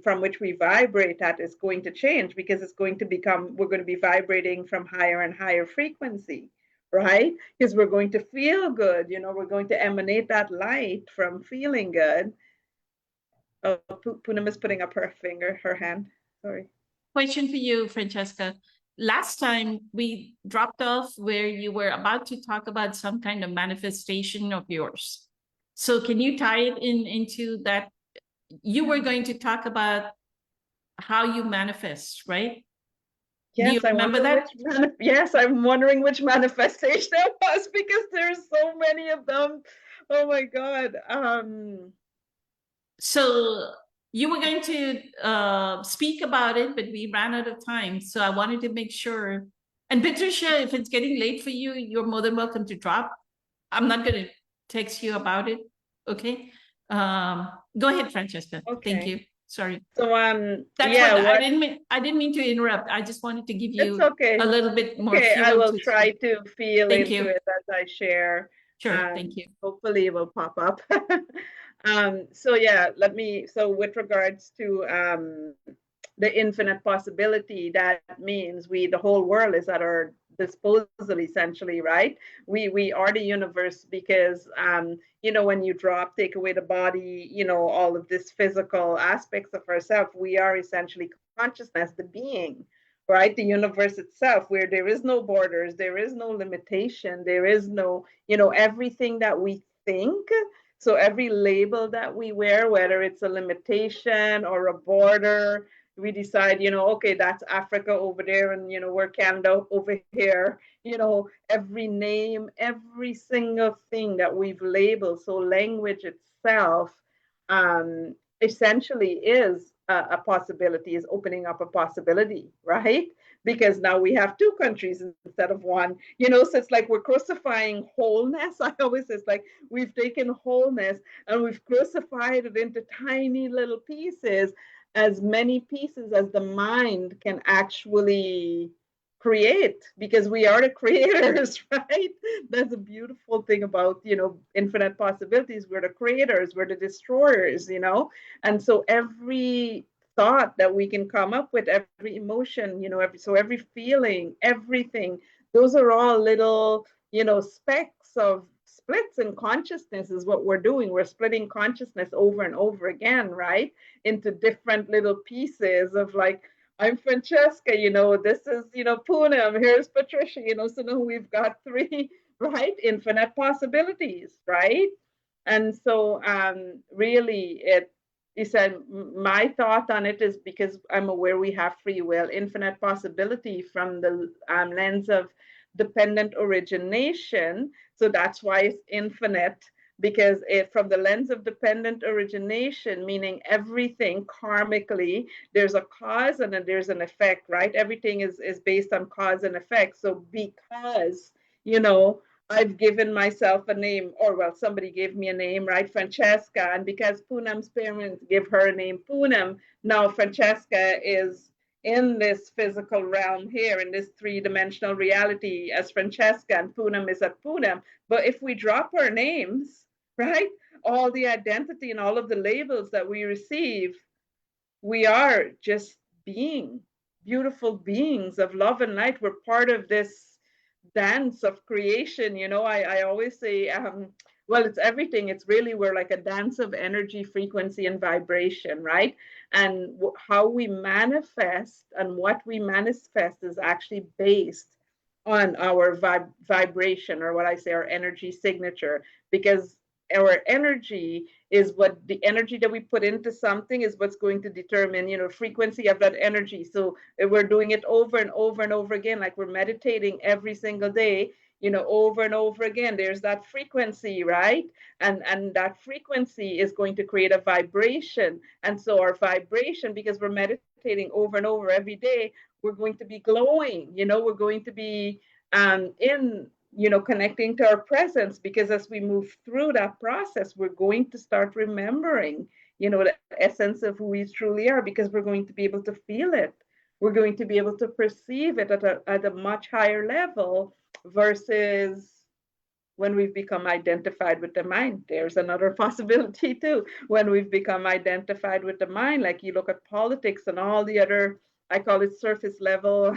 from which we vibrate at is going to change, because it's going to become, we're going to be vibrating from higher and higher frequency, right? Because we're going to feel good, you know, we're going to emanate that light from feeling good. Oh, Poonam is putting up her hand, sorry. Question for you, Francesca. Last time we dropped off where you were about to talk about some kind of manifestation of yours. So can you tie it into that? You were going to talk about how you manifest, right? Yes, Do you remember that? Yes, I'm wondering which manifestation it was, because there's so many of them. Oh my God. So you were going to speak about it, but we ran out of time. So I wanted to make sure. And Patricia, if it's getting late for you, you're more than welcome to drop. I'm not going to text you about it. Okay. Go ahead, Francesca. Okay. Thank you. Sorry. So That's yeah, what I didn't mean to interrupt. I just wanted to give you it's okay. a little bit more. Okay, I fuel will to try speak. to feel Thank into you. it as I share. Sure. Thank you. Hopefully it will pop up. So yeah, so with regards to the infinite possibility, that means the whole world is at our disposal, essentially, right? We are the universe, because you know, when you take away the body, you know, all of this physical aspects of ourselves, we are essentially consciousness, the being, right? The universe itself, where there is no borders, there is no limitation, there is no, you know, everything that we think. So every label that we wear, whether it's a limitation or a border, we decide, you know, okay, that's Africa over there, and, you know, we're Canada over here. You know, every name, every single thing that we've labeled. So language itself essentially is a possibility, is opening up a possibility, right? Because now we have two countries instead of one, you know, so it's like we're crucifying wholeness. I always say it's like we've taken wholeness and we've crucified it into tiny little pieces, as many pieces as the mind can actually create, because we are the creators, right? That's a beautiful thing about, you know, infinite possibilities. We're the creators, we're the destroyers, you know. And so every thought that we can come up with, every emotion, you know, every feeling, everything, those are all little, you know, specks of splits in consciousness is what we're doing. We're splitting consciousness over and over again, right? Into different little pieces of, like, I'm Francesca, you know, this is, you know, Poonam, here's Patricia, you know, so now we've got three, right? Infinite possibilities, right? And so really he said, my thought on it is, because I'm aware we have free will, infinite possibility from the lens of dependent origination. So that's why it's infinite, because from the lens of dependent origination, meaning everything karmically, there's a cause and there's an effect, right? Everything is based on cause and effect. So because, you know, I've given myself a name, or well, somebody gave me a name, right? Francesca. And because Poonam's parents give her a name, Poonam, now Francesca is in this physical realm here, in this three-dimensional reality as Francesca, and Poonam is at Poonam. But if we drop our names, right, all the identity and all of the labels that we receive, we are just beautiful beings of love and light. We're part of this dance of creation, you know. I always say, well, it's everything. It's really, we're like a dance of energy, frequency, and vibration, right? And how we manifest and what we manifest is actually based on our vibration, or what I say, our energy signature, because our energy is what the energy that we put into something is what's going to determine, you know, frequency of that energy. So if we're doing it over and over and over again, like we're meditating every single day, over and over again. There's that frequency, right? And that frequency is going to create a vibration. And so our vibration, because we're meditating over and over every day, we're going to be glowing, we're going to be connecting to our presence, because as we move through that process, we're going to start remembering, the essence of who we truly are, because we're going to be able to feel it. We're going to be able to perceive it at a much higher level versus when we've become identified with the mind. There's another possibility too. When we've become identified with the mind, like you look at politics and all the other, I call it surface level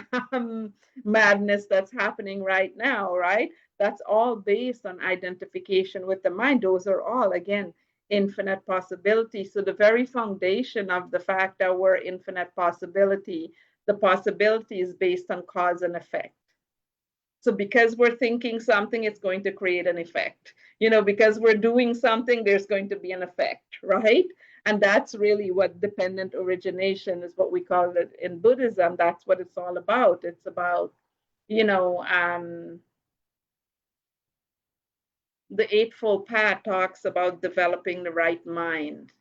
madness that's happening right now, right? That's all based on identification with the mind. Those are all, again, infinite possibilities. So the very foundation of the fact that we're infinite possibility, the possibility is based on cause and effect. So because we're thinking something, it's going to create an effect. Because we're doing something, there's going to be an effect, right? And that's really what dependent origination is, what we call it in Buddhism. That's what it's all about. It's about, the Eightfold Path talks about developing the right mind.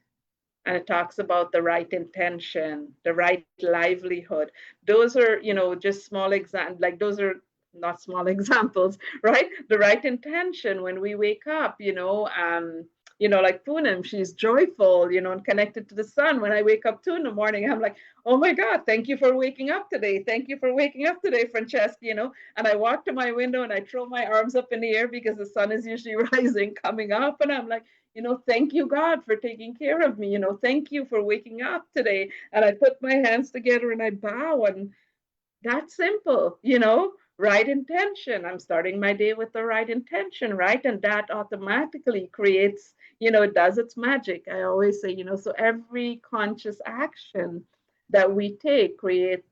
And it talks about the right intention, the right livelihood. Those are, just small examples, like those are not small examples, right? The right intention when we wake up, like Poonam, she's joyful, and connected to the sun. When I wake up too in the morning, I'm like, oh my God, thank you for waking up today. Thank you for waking up today, Francesca, and I walk to my window and I throw my arms up in the air because the sun is usually rising, coming up. And I'm like, thank you, God, for taking care of me. Thank you for waking up today. And I put my hands together and I bow, and that's simple, right intention. I'm starting my day with the right intention, right? And that automatically creates, it does its magic. I always say, so every conscious action that we take creates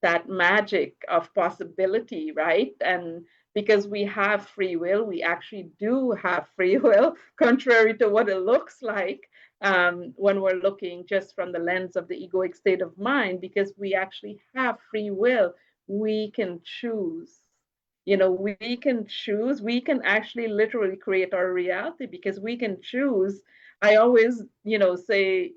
that magic of possibility, right? And because we have free will, we actually do have free will, contrary to what it looks like when we're looking just from the lens of the egoic state of mind, because we actually have free will. We can choose. We can choose. We can actually literally create our reality because we can choose. I always, say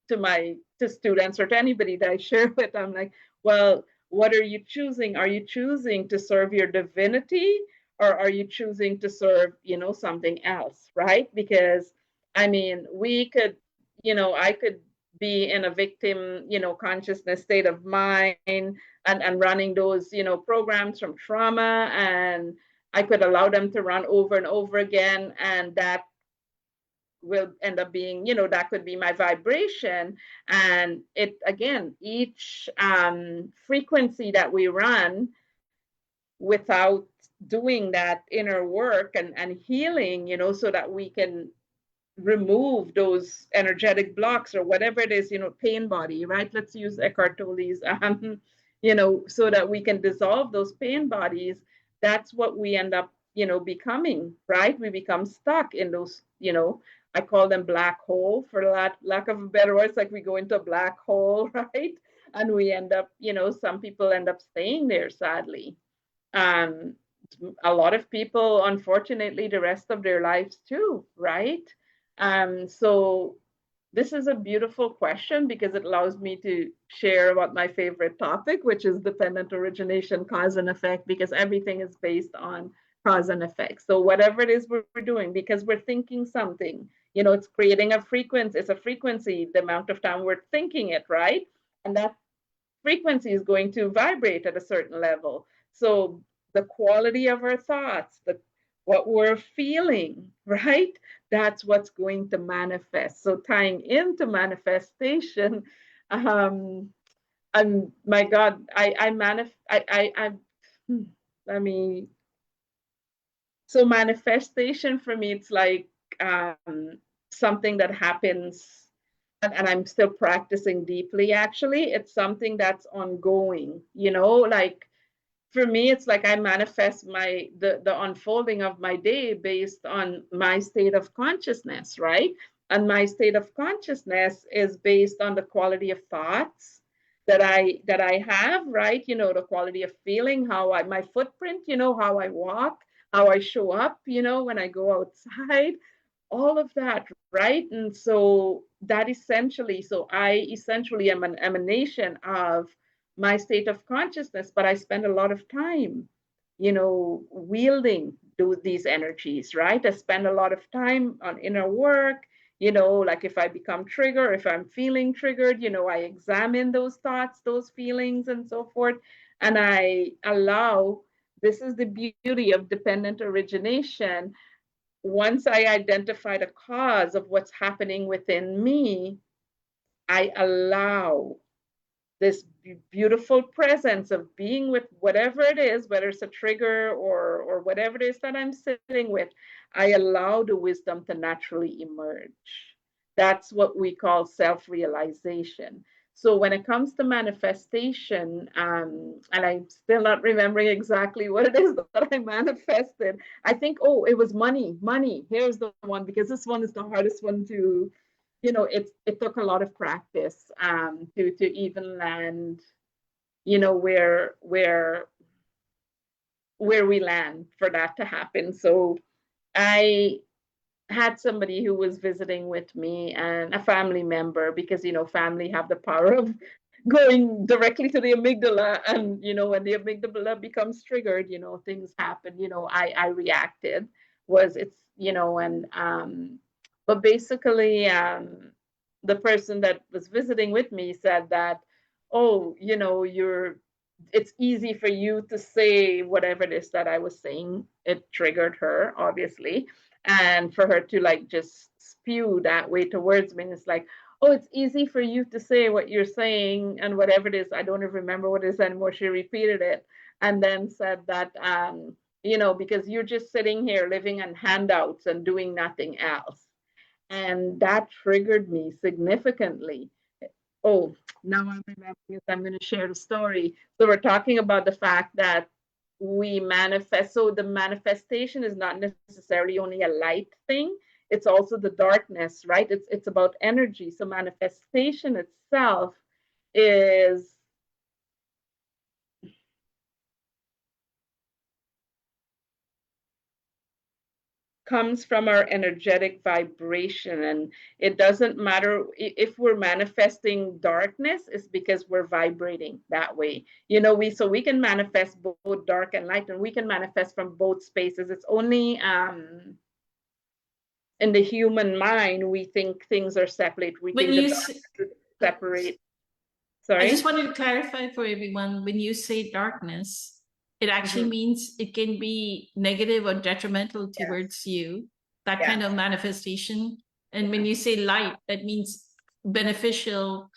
to students or to anybody that I share with, I'm like, well, what are you choosing? Are you choosing to serve your divinity, or are you choosing to serve, something else, right? Because we could, I could be in a victim, consciousness state of mind and running those, programs from trauma, and I could allow them to run over and over again, and that will end up being, that could be my vibration. And it, again, each frequency that we run without doing that inner work and healing, so that we can remove those energetic blocks or whatever it is, pain body, right? Let's use Eckhart Tolle's, so that we can dissolve those pain bodies. That's what we end up, becoming, right? We become stuck in those, I call them black hole, for lack of a better word. It's like we go into a black hole, right? And we end up, some people end up staying there, sadly. A lot of people, unfortunately, the rest of their lives too, right? So this is a beautiful question because it allows me to share about my favorite topic, which is dependent origination, cause and effect, because everything is based on cause and effect. So whatever it is we're doing, because we're thinking something, it's creating a frequency. It's a frequency, the amount of time we're thinking it, right? And that frequency is going to vibrate at a certain level. So the quality of our thoughts, what we're feeling, right? That's what's going to manifest. So tying into manifestation, and my God, so manifestation for me, it's like something that happens, and I'm still practicing deeply, actually. It's something that's ongoing, like for me, it's like I manifest the unfolding of my day based on my state of consciousness, right? And my state of consciousness is based on the quality of thoughts, that I have, right? You know, the quality of feeling, my footprint, you know, how I walk, how I show up, you know, when I go outside, all of that, right? And so that essentially, so I essentially am an emanation of my state of consciousness, but I spend a lot of time, you know, wielding these energies, right? I spend a lot of time on inner work, you know, like if I become triggered, if I'm feeling triggered, you know, I examine those thoughts, those feelings, and so forth. And I allow, this is the beauty of dependent origination. Once I identify the cause of what's happening within me, I allow this beautiful presence of being with whatever it is, whether it's a trigger or whatever it is that I'm sitting with, I allow the wisdom to naturally emerge. That's what we call self-realization. So when it comes to manifestation, and I'm still not remembering exactly what it is that I manifested. I think, oh, it was money. Here's the one, because this one is the hardest one to, you know, it took a lot of practice to even land, you know, where we land for that to happen. So I had somebody who was visiting with me, and a family member, because, you know, family have the power of going directly to the amygdala, and, you know, when the amygdala becomes triggered, you know, things happen. You know, I reacted, you know, and but basically the person that was visiting with me said that, oh, you know, it's easy for you to say whatever it is that I was saying. It triggered her, obviously, and for her to like just spew that way towards me. And it's like, oh, it's easy for you to say what you're saying, and whatever it is, I don't even remember what it is anymore. She repeated it and then said that, you know, because you're just sitting here living on handouts and doing nothing else. And that triggered me significantly. Oh, now I'm remembering it. I'm going to share the story. So we're talking about the fact that we manifest. So the manifestation is not necessarily only a light thing. It's also the darkness, right? It's about energy. So manifestation itself is comes from our energetic vibration, and it doesn't matter if we're manifesting darkness. It's because we're vibrating that way, you know. We can manifest both dark and light, and we can manifest from both spaces. It's only in the human mind we think things are separate. We When think you the separate. I Sorry, just wanted to clarify for everyone, when you say darkness, it actually means it can be negative or detrimental towards you, that kind of manifestation. And when you say light, that means beneficial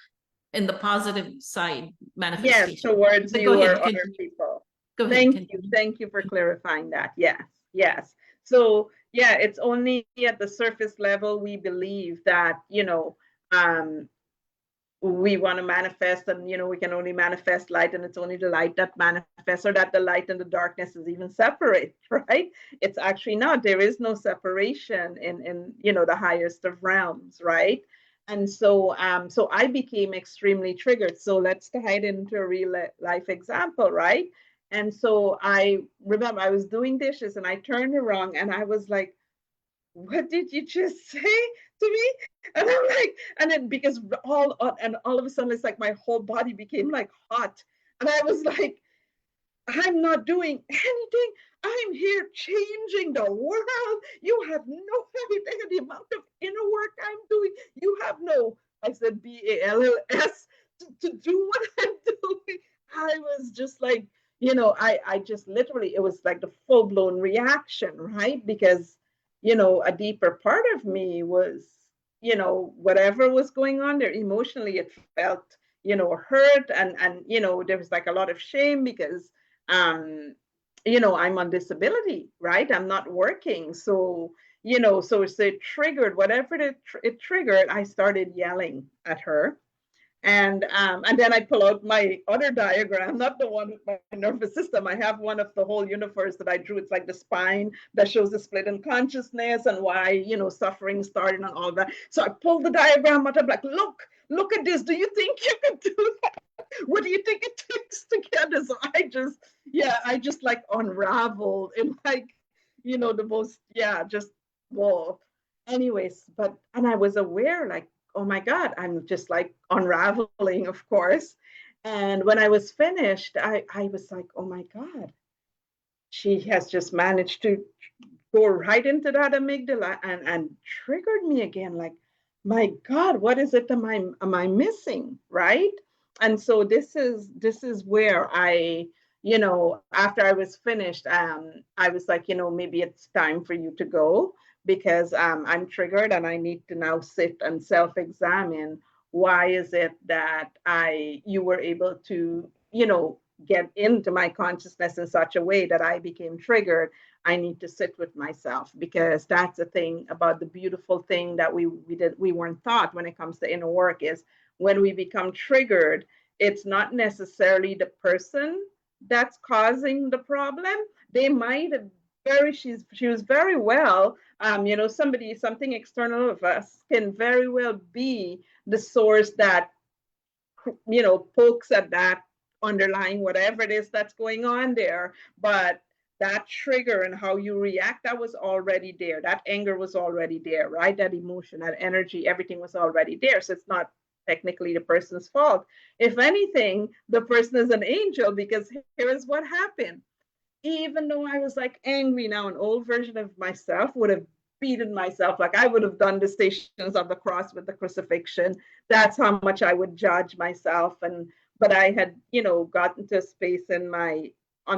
in the positive side manifestation. yes, towards But you go ahead, or other continue. people. Go ahead, Thank continue. you. Thank you for clarifying that. Yes. So yeah, it's only at the surface level we believe that, you know, we want to manifest, and, you know, we can only manifest light, and it's only the light that manifests, or that the light and the darkness is even separate, right? It's actually not. There is no separation in you know, the highest of realms, right? And so so I became extremely triggered. So let's tie it into a real life example, right? And so I remember I was doing dishes, and I turned around and I was like, what did you just say to me? And I'm like, and then because all of a sudden it's like my whole body became like hot. And I was like, I'm not doing anything. I'm here changing the world. You have no idea the amount of inner work I'm doing. You have no, I said BALLS, to do what I'm doing. I was just like, you know, I just literally, it was like the full blown reaction, right? Because, you know, a deeper part of me was, you know, whatever was going on there emotionally, it felt, you know, hurt, and you know, there was like a lot of shame because you know, I'm on disability, right? I'm not working. So, you know, so it triggered whatever it triggered. I started yelling at her. And then I pull out my other diagram, not the one with my nervous system. I have one of the whole universe that I drew. It's like the spine that shows the split in consciousness and why, you know, suffering started and all that. So I pulled the diagram out. I'm like, look at this. Do you think you can do that? What do you think it takes together? So I just like unraveled in like, you know, the most, just, whoa. Anyways, and I was aware, like, oh my God, I'm just like unraveling, of course. And when I was finished, I was like, oh my God, she has just managed to go right into that amygdala and triggered me again. Like, my God, what is it am I missing? Right. And so this is where I, you know, after I was finished, I was like, you know, maybe it's time for you to go, because I'm triggered and I need to now sit and self-examine. Why is it that you were able to, you know, get into my consciousness in such a way that I became triggered? I need to sit with myself, because that's the thing about the beautiful thing that we weren't taught when it comes to inner work, is when we become triggered, it's not necessarily the person that's causing the problem. They might have she was very well, you know, something external of us can very well be the source that, you know, pokes at that underlying whatever it is that's going on there. But that trigger and how you react, that was already there. That anger was already there, right? That emotion, that energy, everything was already there. So it's not technically the person's fault. If anything, the person is an angel, because here is what happened. Even though I was like angry now, an old version of myself would have beaten myself. Like I would have done the Stations of the Cross with the crucifixion. That's how much I would judge myself. But I had, you know, gotten to a space on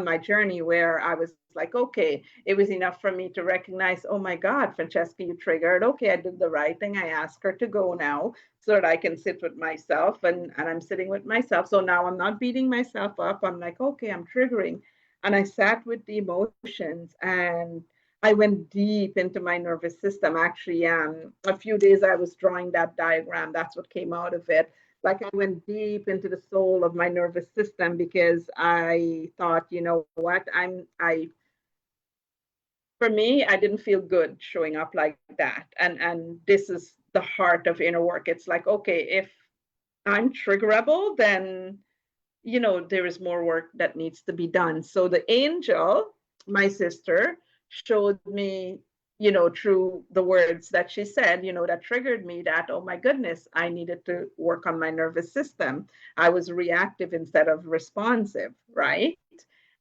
my journey where I was like, okay, it was enough for me to recognize, oh my God, Francesca, you triggered. Okay, I did the right thing. I asked her to go now so that I can sit with myself, and I'm sitting with myself. So now I'm not beating myself up. I'm like, okay, I'm triggering. And I sat with the emotions and I went deep into my nervous system. Actually, a few days I was drawing that diagram. That's what came out of it. Like I went deep into the soul of my nervous system, because I thought, you know what, for me, I didn't feel good showing up like that. And this is the heart of inner work. It's like, okay, if I'm triggerable, then, you know, there is more work that needs to be done. So the angel, my sister, showed me, you know, through the words that she said, you know, that triggered me, that, oh my goodness, I needed to work on my nervous system. I was reactive instead of responsive, right?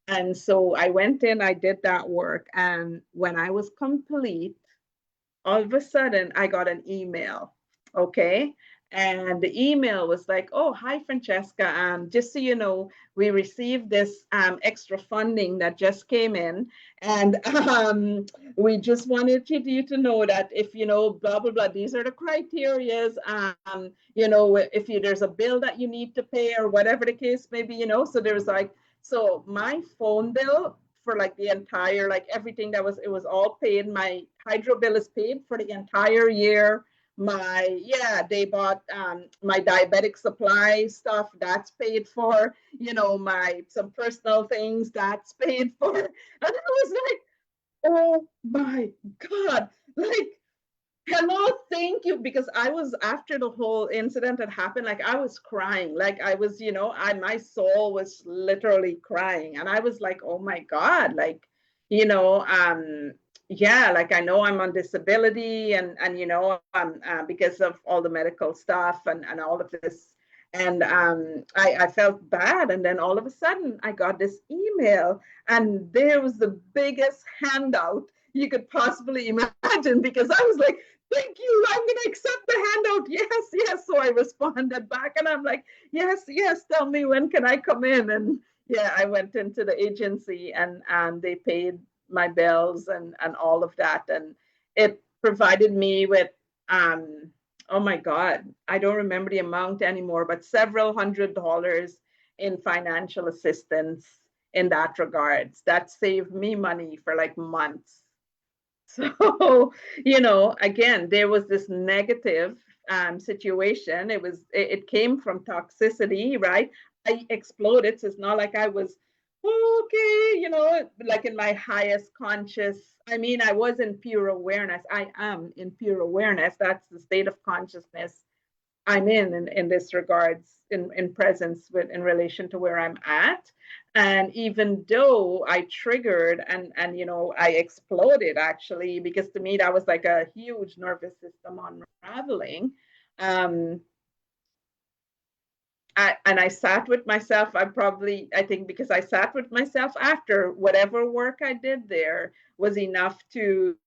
And so I went in, I did that work. And when I was complete, all of a sudden I got an email. Okay. And the email was like, oh, hi, Francesca. Just so you know, we received this extra funding that just came in. And we just wanted you to know that if, you know, blah, blah, blah, these are the criterias. You know, if there's a bill that you need to pay or whatever the case may be, you know, so there was like, so my phone bill for like the entire, like everything that was, it was all paid. My hydro bill is paid for the entire year. They bought my diabetic supply stuff, that's paid for, you know, some personal things, that's paid for. And I was like, oh my God, like, hello, thank you. Because I was, after the whole incident had happened, like I was crying, like I was, you know, my soul was literally crying. And I was like, oh my God, like, you know, like I know I'm on disability and you know, because of all the medical stuff and all of this. And I felt bad. And then all of a sudden I got this email, and there was the biggest handout you could possibly imagine, because I was like, thank you, I'm going to accept the handout. Yes. So I responded back and I'm like, yes, tell me, when can I come in? And yeah, I went into the agency and they paid my bills and all of that. And it provided me with, oh my God, I don't remember the amount anymore, but several $100s in financial assistance in that regards. That saved me money for like months. So, you know, again, there was this negative situation. It came from toxicity, right? I exploded, so it's not like I was okay, like in my highest conscious. I mean, I was in pure awareness. I am in pure awareness. That's the state of consciousness I'm in this regards, in presence in relation to where I'm at. And even though I triggered and I exploded, actually, because to me that was like a huge nervous system unraveling. I sat with myself. I think because I sat with myself after whatever work I did there was enough to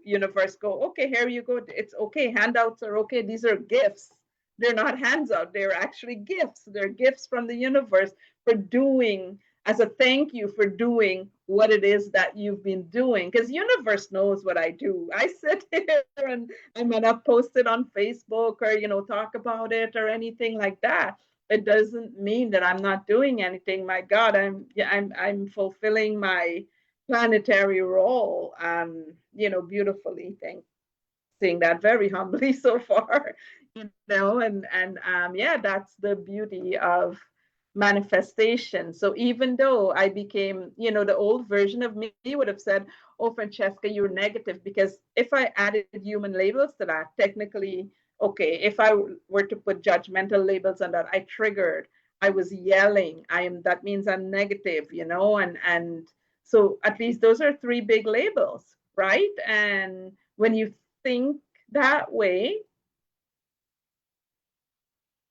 universe go, okay, here you go. It's okay. Handouts are okay. These are gifts. They're not hands out. They're actually gifts. They're gifts from the universe for doing, as a thank you for doing what it is that you've been doing. Because universe knows what I do. I sit here and I'm gonna post it on Facebook or talk about it or anything like that. It doesn't mean that I'm not doing anything. My God, I'm fulfilling my planetary role, beautifully. Saying that very humbly so far, and yeah, that's the beauty of manifestation. So even though I became, the old version of me would have said, oh, Francesca, you're negative, because if I added human labels to that, technically, okay, if I were to put judgmental labels on that, I triggered, I was yelling, that means I'm negative, and so at least those are 3 big labels, right? And when you think that way,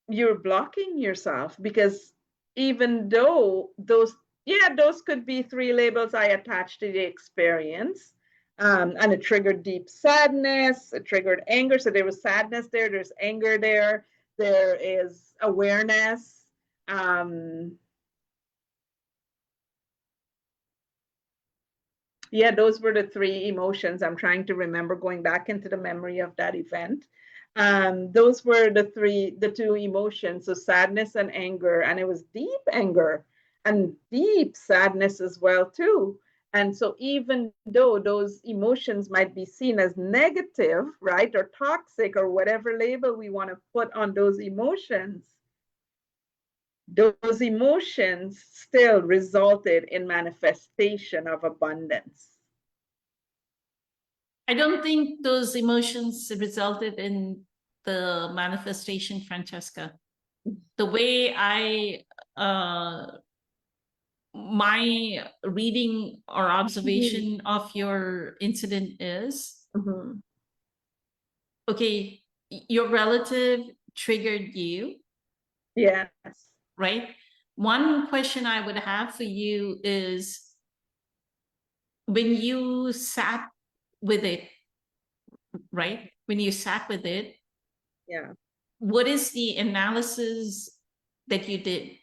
you're blocking yourself, because even though those could be 3 labels I attached to the experience, and it triggered deep sadness, it triggered anger. So there was sadness there, there's anger there is awareness. Yeah, those were the 3 emotions. I'm trying to remember, going back into the memory of that event. Those were the 2 emotions, so sadness and anger, and it was deep anger and deep sadness as well too. And so even though those emotions might be seen as negative, right, or toxic, or whatever label we want to put on those emotions still resulted in manifestation of abundance. I don't think those emotions resulted in the manifestation, Francesca. The way my reading or observation of your incident is, okay, your relative triggered you. Yes. Right? One question I would have for you is, when you sat with it, right? When you sat with it, yeah, what is the analysis that you did?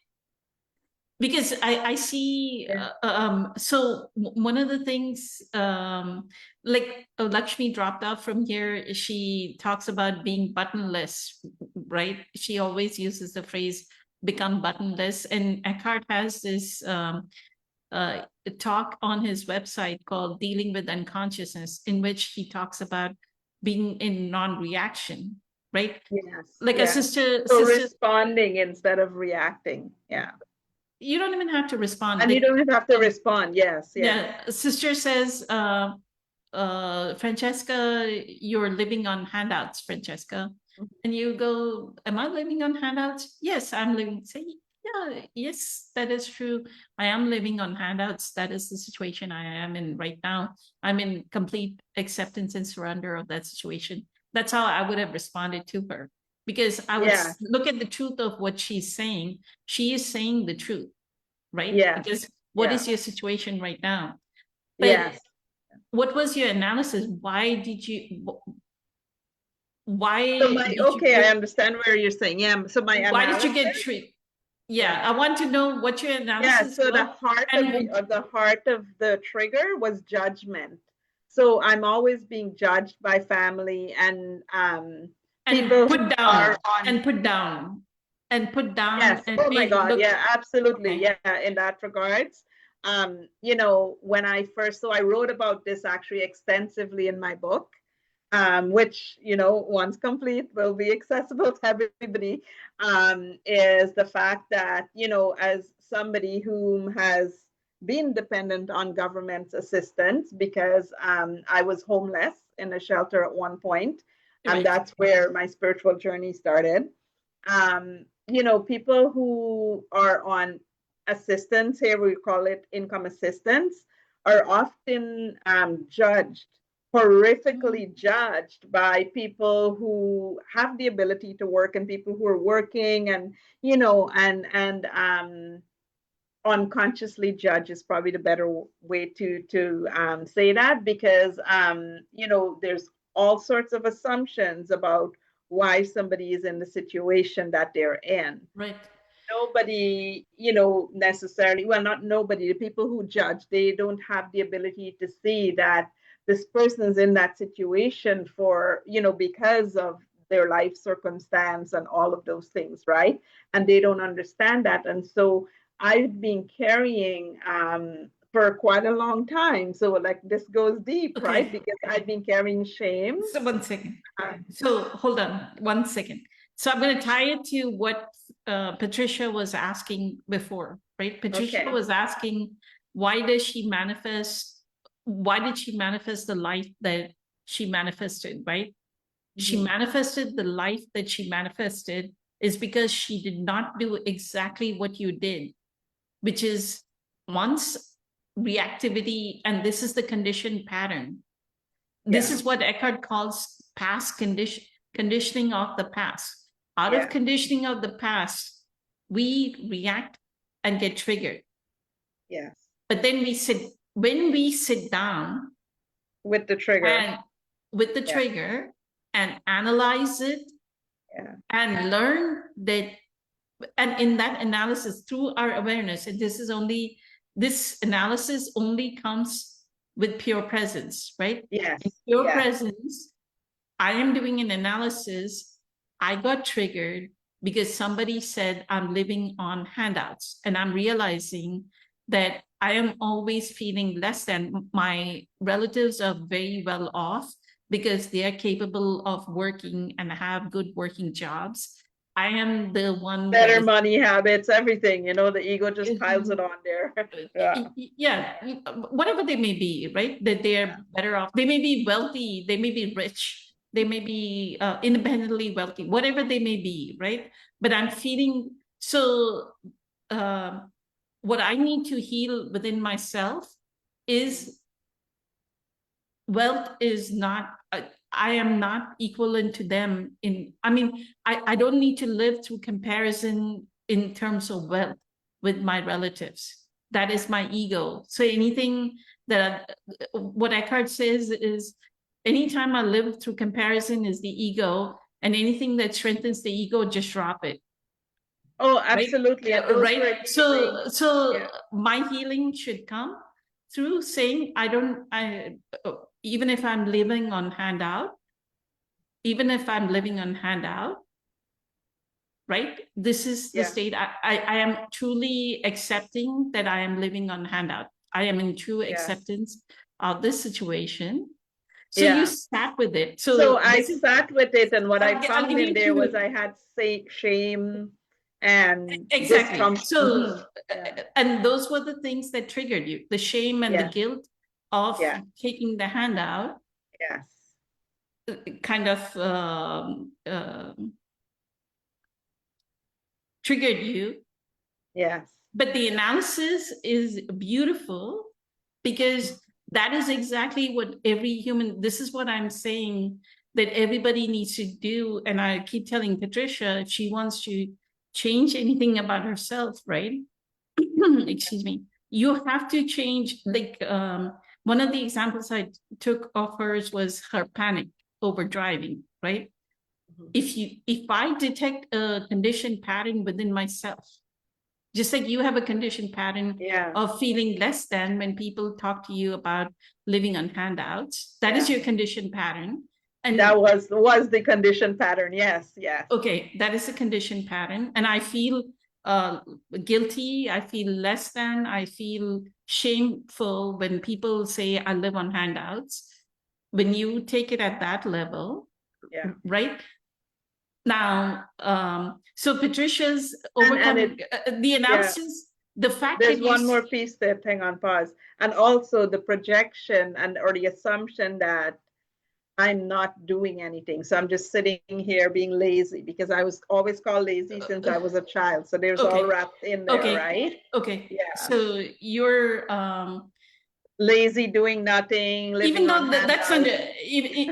Because I see, so one of the things, like Lakshmi dropped out from here, she talks about being buttonless, right? She always uses the phrase become buttonless. And Eckhart has this talk on his website called Dealing with Unconsciousness, in which he talks about being in non-reaction, right? yes. Like yes. a sister responding instead of reacting. Yeah. You don't even have to respond. And you don't even have to respond. Yes. Yeah. Sister says, Francesca, you're living on handouts, Francesca. And you go, am I living on handouts? Yes, I'm living. Say, yeah, yes, that is true. I am living on handouts. That is the situation I am in right now. I'm in complete acceptance and surrender of that situation. That's how I would have responded to her, because I would look at the truth of what she's saying. She is saying the truth, right? Yeah. Because what is your situation right now? But what was your analysis? Why did you? Why? So I understand where you're saying. Yeah. So my analysis. Why did you get treated? Yeah, I want to know what your analysis. Yeah. So the heart of the trigger was judgment. So I'm always being judged by family and people put down and put down and put down. Yes. Oh my God. Yeah. Absolutely. Okay. Yeah. In that regards. When I wrote about this actually extensively in my book. which, once complete will be accessible to everybody, is the fact that, as somebody whom has been dependent on government's assistance, because I was homeless in a shelter at one point, and Right. that's where my spiritual journey started. People who are on assistance, here we call it income assistance, are often judged, horrifically judged by people who have the ability to work and people who are working, and unconsciously judge is probably the better way to say that, because there's all sorts of assumptions about why somebody is in the situation that they're in. Right. Nobody, necessarily, well, not nobody, the people who judge, they don't have the ability to see that this person's in that situation for, because of their life circumstance and all of those things, right? And they don't understand that. And so I've been carrying for quite a long time. So like this goes deep, Okay. right? Because I've been carrying shame. So 1 second. So hold on 1 second. So I'm going to tie it to what Patricia was asking before, right? Patricia Okay. was asking, why did she manifest the life that she manifested, right? She manifested the life that she manifested is because she did not do exactly what you did, which is once reactivity, and this is the conditioned pattern. This is what Eckhart calls past conditioning of the past. Out of conditioning of the past, we react and get triggered. Yes. But then when we sit down With the trigger. and with the trigger and analyze it and learn that, and in that analysis through our awareness, and this analysis only comes with pure presence, right? Yes. In pure presence, I am doing an analysis. I got triggered because somebody said I'm living on handouts, and I'm realizing that I am always feeling less than. My relatives are very well off because they are capable of working and have good working jobs. I am the one better money habits, everything, the ego just piles it on there. Whatever they may be, right? That they're better off. They may be wealthy, they may be rich, they may be independently wealthy, whatever they may be, right? But I'm feeling so. What I need to heal within myself is wealth is not. I am not equivalent to them I don't need to live through comparison in terms of wealth with my relatives. That is my ego. So anything that what Eckhart says is anytime I live through comparison is the ego, and anything that strengthens the ego, just drop it. Oh, absolutely. Right. So my healing should come through saying even if I'm living on handout, right? This is the state. I am truly accepting that I am living on handout. I am in true acceptance of this situation. So you sat with it. So I sat with it, and what I found in there was I had shame and exactly. So and those were the things that triggered you, the shame and the guilt of taking the handout. Yes. Kind of triggered you. Yes. But the analysis is beautiful because that is exactly what this is what I'm saying that everybody needs to do. And I keep telling Patricia, if she wants to change anything about herself, right? Excuse me. You have to change, like one of the examples I took of hers was her panic over driving, right? If I detect a conditioned pattern within myself, just like you have a conditioned pattern of feeling less than when people talk to you about living on handouts, that is your conditioned pattern. And that was the conditioned pattern. Yes. Okay, that is a conditioned pattern. And I feel guilty, I feel less than, I feel shameful when people say I live on handouts. when you take it at that level, Yeah. right? Now, so Patricia's And overcoming the analysis, the fact There's that you one more piece there, hang on, pause. And also the projection or the assumption that I'm not doing anything. So I'm just sitting here being lazy, because I was always called lazy since I was a child. So there's all Okay. wrapped in there, Okay. right? Okay. Yeah. So you're Lazy, doing nothing, living even though on that's handouts. under,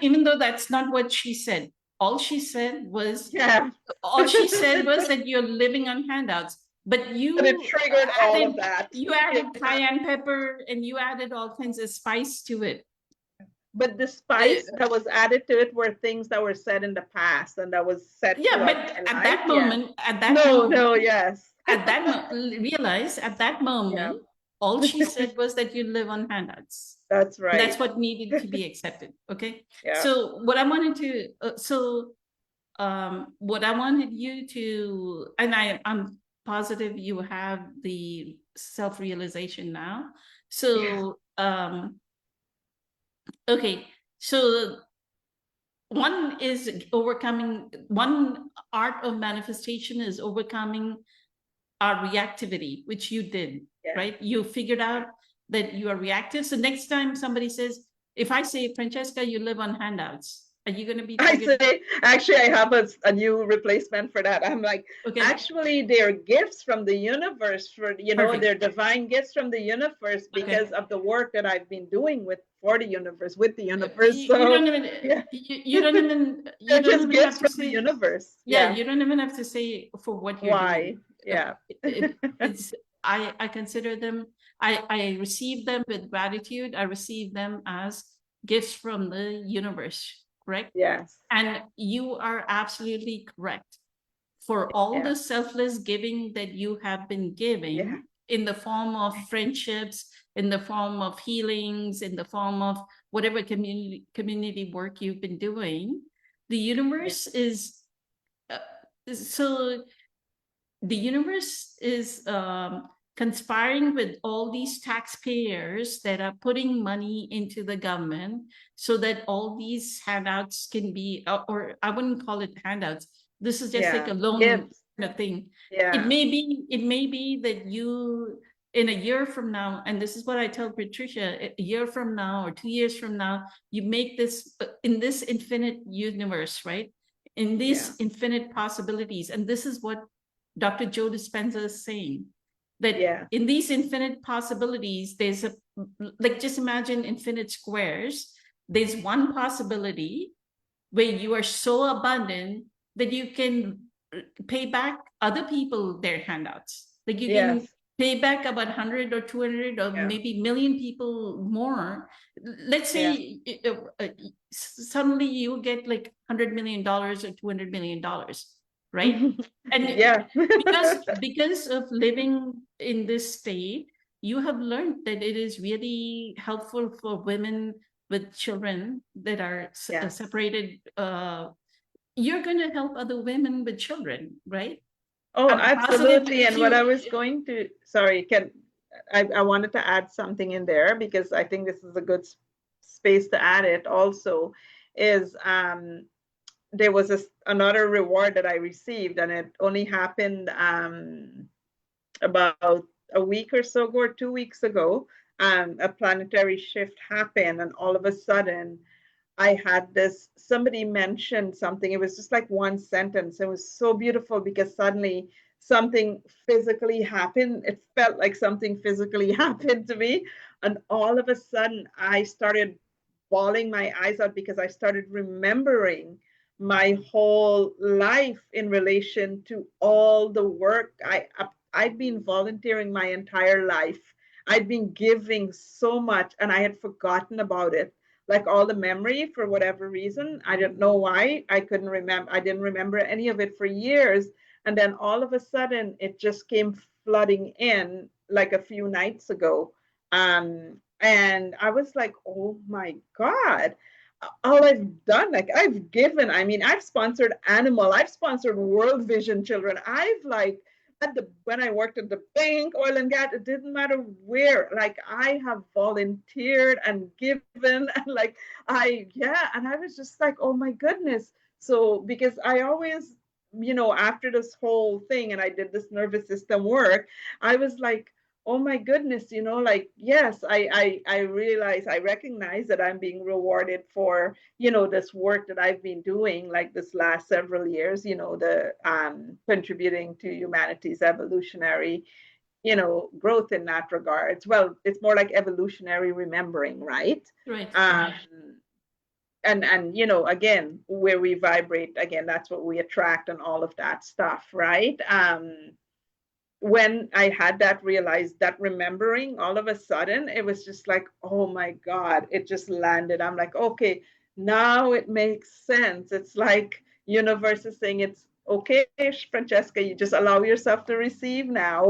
even though that's not what she said, all she said was Yeah, all she said was that you're living on handouts. But you but it triggered all of that. You added Yeah. cayenne pepper and you added all kinds of spice to it. But the spice that was added to it were things that were said in the past and that was said. Yeah, but throughout my at life. that Yeah. moment, at that No, moment, no, yes. at that realize at that moment, all she said was that you live on handouts. That's right. That's what needed to be accepted. Okay. Yeah. So what I wanted to, what I wanted you to, and I'm positive you have the self-realization now. So, okay. So one is overcoming, one art of manifestation is overcoming our reactivity, which you did, right? You figured out that you are reactive. So next time somebody says, if I say, Francesca, you live on handouts, are you going to be triggered? Actually, I have a new replacement for that. I'm like, Okay. actually, they're gifts from the universe for, they're divine gifts from the universe because of the work that I've been doing with the universe. So you don't even, you don't even, you don't even have to say, the universe. Yeah, you don't even have to say for what you're doing. Yeah. It's, I consider them, I receive them with gratitude. I receive them as gifts from the universe, correct? Yes. And you are absolutely correct. For all the selfless giving that you have been giving in the form of friendships, in the form of healings, in the form of whatever community work you've been doing, the universe is, so the universe is conspiring with all these taxpayers that are putting money into the government so that all these handouts can be, or I wouldn't call it handouts. This is just like a loan kind of thing. Yeah. It may be that you, in a year from now, and this is what I tell Patricia, a year from now or 2 years from now, you make this in this infinite universe, right? In these infinite possibilities. And this is what Dr. Joe Dispenza is saying, that in these infinite possibilities, there's like, just imagine infinite squares. There's one possibility where you are so abundant that you can pay back other people their handouts. Like you can pay back about 100 or 200 or maybe million people more. Let's say suddenly you get like $100 million or $200 million, right? And because of living in this state, you have learned that it is really helpful for women with children that are separated. You're going to help other women with children, right? Oh, absolutely. And what I was going to, sorry, I wanted to add something in there because I think this is a good space to add it also, is there was another reward that I received, and it only happened about a week or so ago, or 2 weeks ago. A planetary shift happened, and all of a sudden I had this, somebody mentioned something. It was just like one sentence. It was so beautiful because suddenly something physically happened. It felt like something physically happened to me. And all of a sudden I started bawling my eyes out because I started remembering my whole life in relation to all the work. I'd been volunteering my entire life. I'd been giving so much and I had forgotten about it. Like all the memory, for whatever reason, I don't know why, I couldn't remember. I didn't remember any of it for years. And then all of a sudden it just came flooding in like a few nights ago. And I was like, oh my God, all I've done, like I've given, I mean, I've sponsored Animal, I've sponsored World Vision Children. I've like, when I worked at the bank, oil and gas, it didn't matter where. Like I have volunteered and given, and like and I was just like, oh my goodness. So because I always, after this whole thing, and I did this nervous system work, I was like, oh my goodness, like, yes, I realize, I recognize that I'm being rewarded for, this work that I've been doing like this last several years, the contributing to humanity's evolutionary, growth in that regards. Well, it's more like evolutionary remembering, right? Right. And again, where we vibrate, again, that's what we attract and all of that stuff, right? When I had that realized, that remembering, all of a sudden, it was just like, oh my God, it just landed. I'm like, okay, now it makes sense. It's like universe is saying, it's okay, Francesca, you just allow yourself to receive now,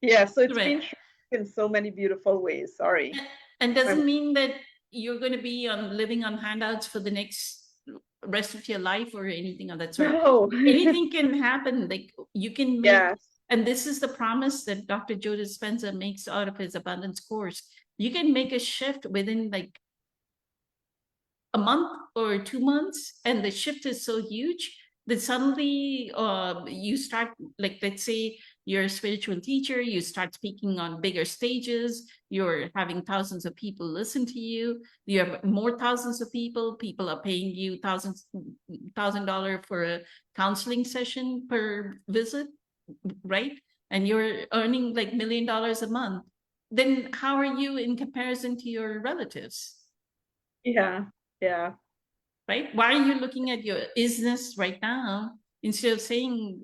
Yeah, so it's been in so many beautiful ways. Sorry. And doesn't mean that you're going to be living on handouts for the next rest of your life or anything of that sort. No. Anything can happen. Like you can make, Yes. and this is the promise that Dr. Joe Dispenza makes out of his abundance course. You can make a shift within like a month or 2 months, and the shift is so huge that suddenly you start, like, let's say you're a spiritual teacher, you start speaking on bigger stages, you're having thousands of people listen to you, you have more thousands of people are paying you $1,000 for a counseling session per visit, right? And you're earning like $1 million a month. Then how are you in comparison to your relatives? Yeah. Right? Why are you looking at your isness right now instead of saying,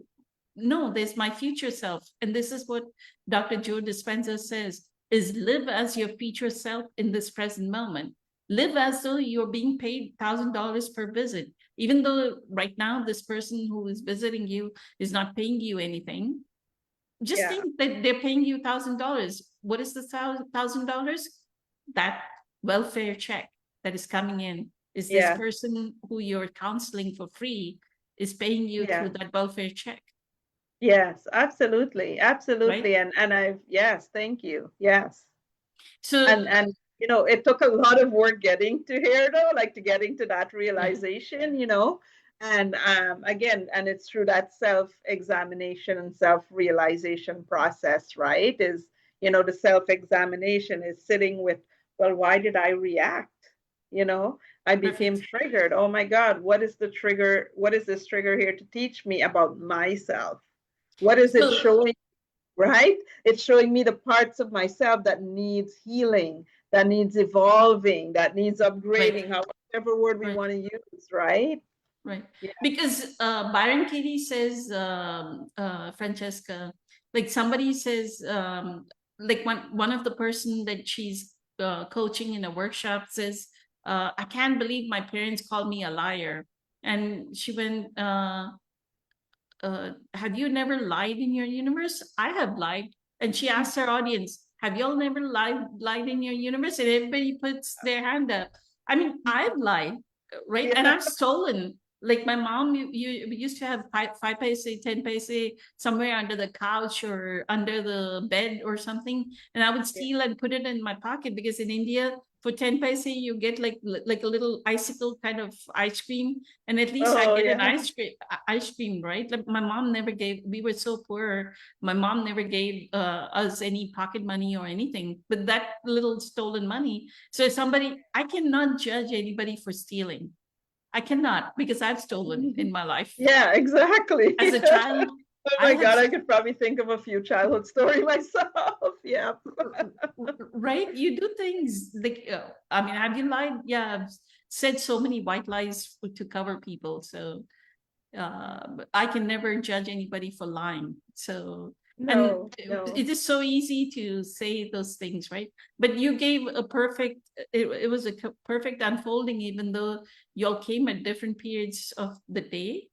no, there's my future self? And this is what Dr. Joe Dispenza says, is live as your future self in this present moment. Live as though you're being paid $1,000 per visit, even though right now this person who is visiting you is not paying you anything. Just think that they're paying you $1,000. What is the $1,000? That welfare check that is coming in. Is this person who you're counseling for free is paying you through that welfare check? Yes, absolutely. Right? And thank you. Yes. So, and it took a lot of work getting to here though, like to getting to that realization, and again, and it's through that self-examination and self-realization process, right? Is, the self-examination is sitting with, well, why did I react? I became triggered. Oh my God, what is the trigger? What is this trigger here to teach me about myself? What is it showing, right? It's showing me the parts of myself that needs healing, that needs evolving, that needs upgrading, however word we want to use, right? Right. Yeah. Because Byron Katie says, Francesca, like somebody says, like one of the person that she's coaching in a workshop says, I can't believe my parents called me a liar. And she went, have you never lied in your universe? I have lied. And she asked her audience, have y'all never lied in your universe? And everybody puts their hand up. I mean, I've lied, right? Yeah. And I've stolen. Like my mom, you used to have 5 paise, 10 paise somewhere under the couch or under the bed or something. And I would steal and put it in my pocket, because in India, for 10 paise, you get like a little icicle kind of ice cream. And at least I get an ice cream, right? Like my mom never gave, we were so poor. My mom never gave us any pocket money or anything, but that little stolen money. So I cannot judge anybody for stealing. I cannot, because I've stolen in my life. Yeah, exactly. As a child. Oh my God, I could probably think of a few childhood stories myself. Yeah. Right? You do things like, I mean, have you lied? Yeah, I've said so many white lies to cover people. So I can never judge anybody for lying. So, no. It is so easy to say those things, right? But you gave a perfect, it was a perfect unfolding, even though you all came at different periods of the day.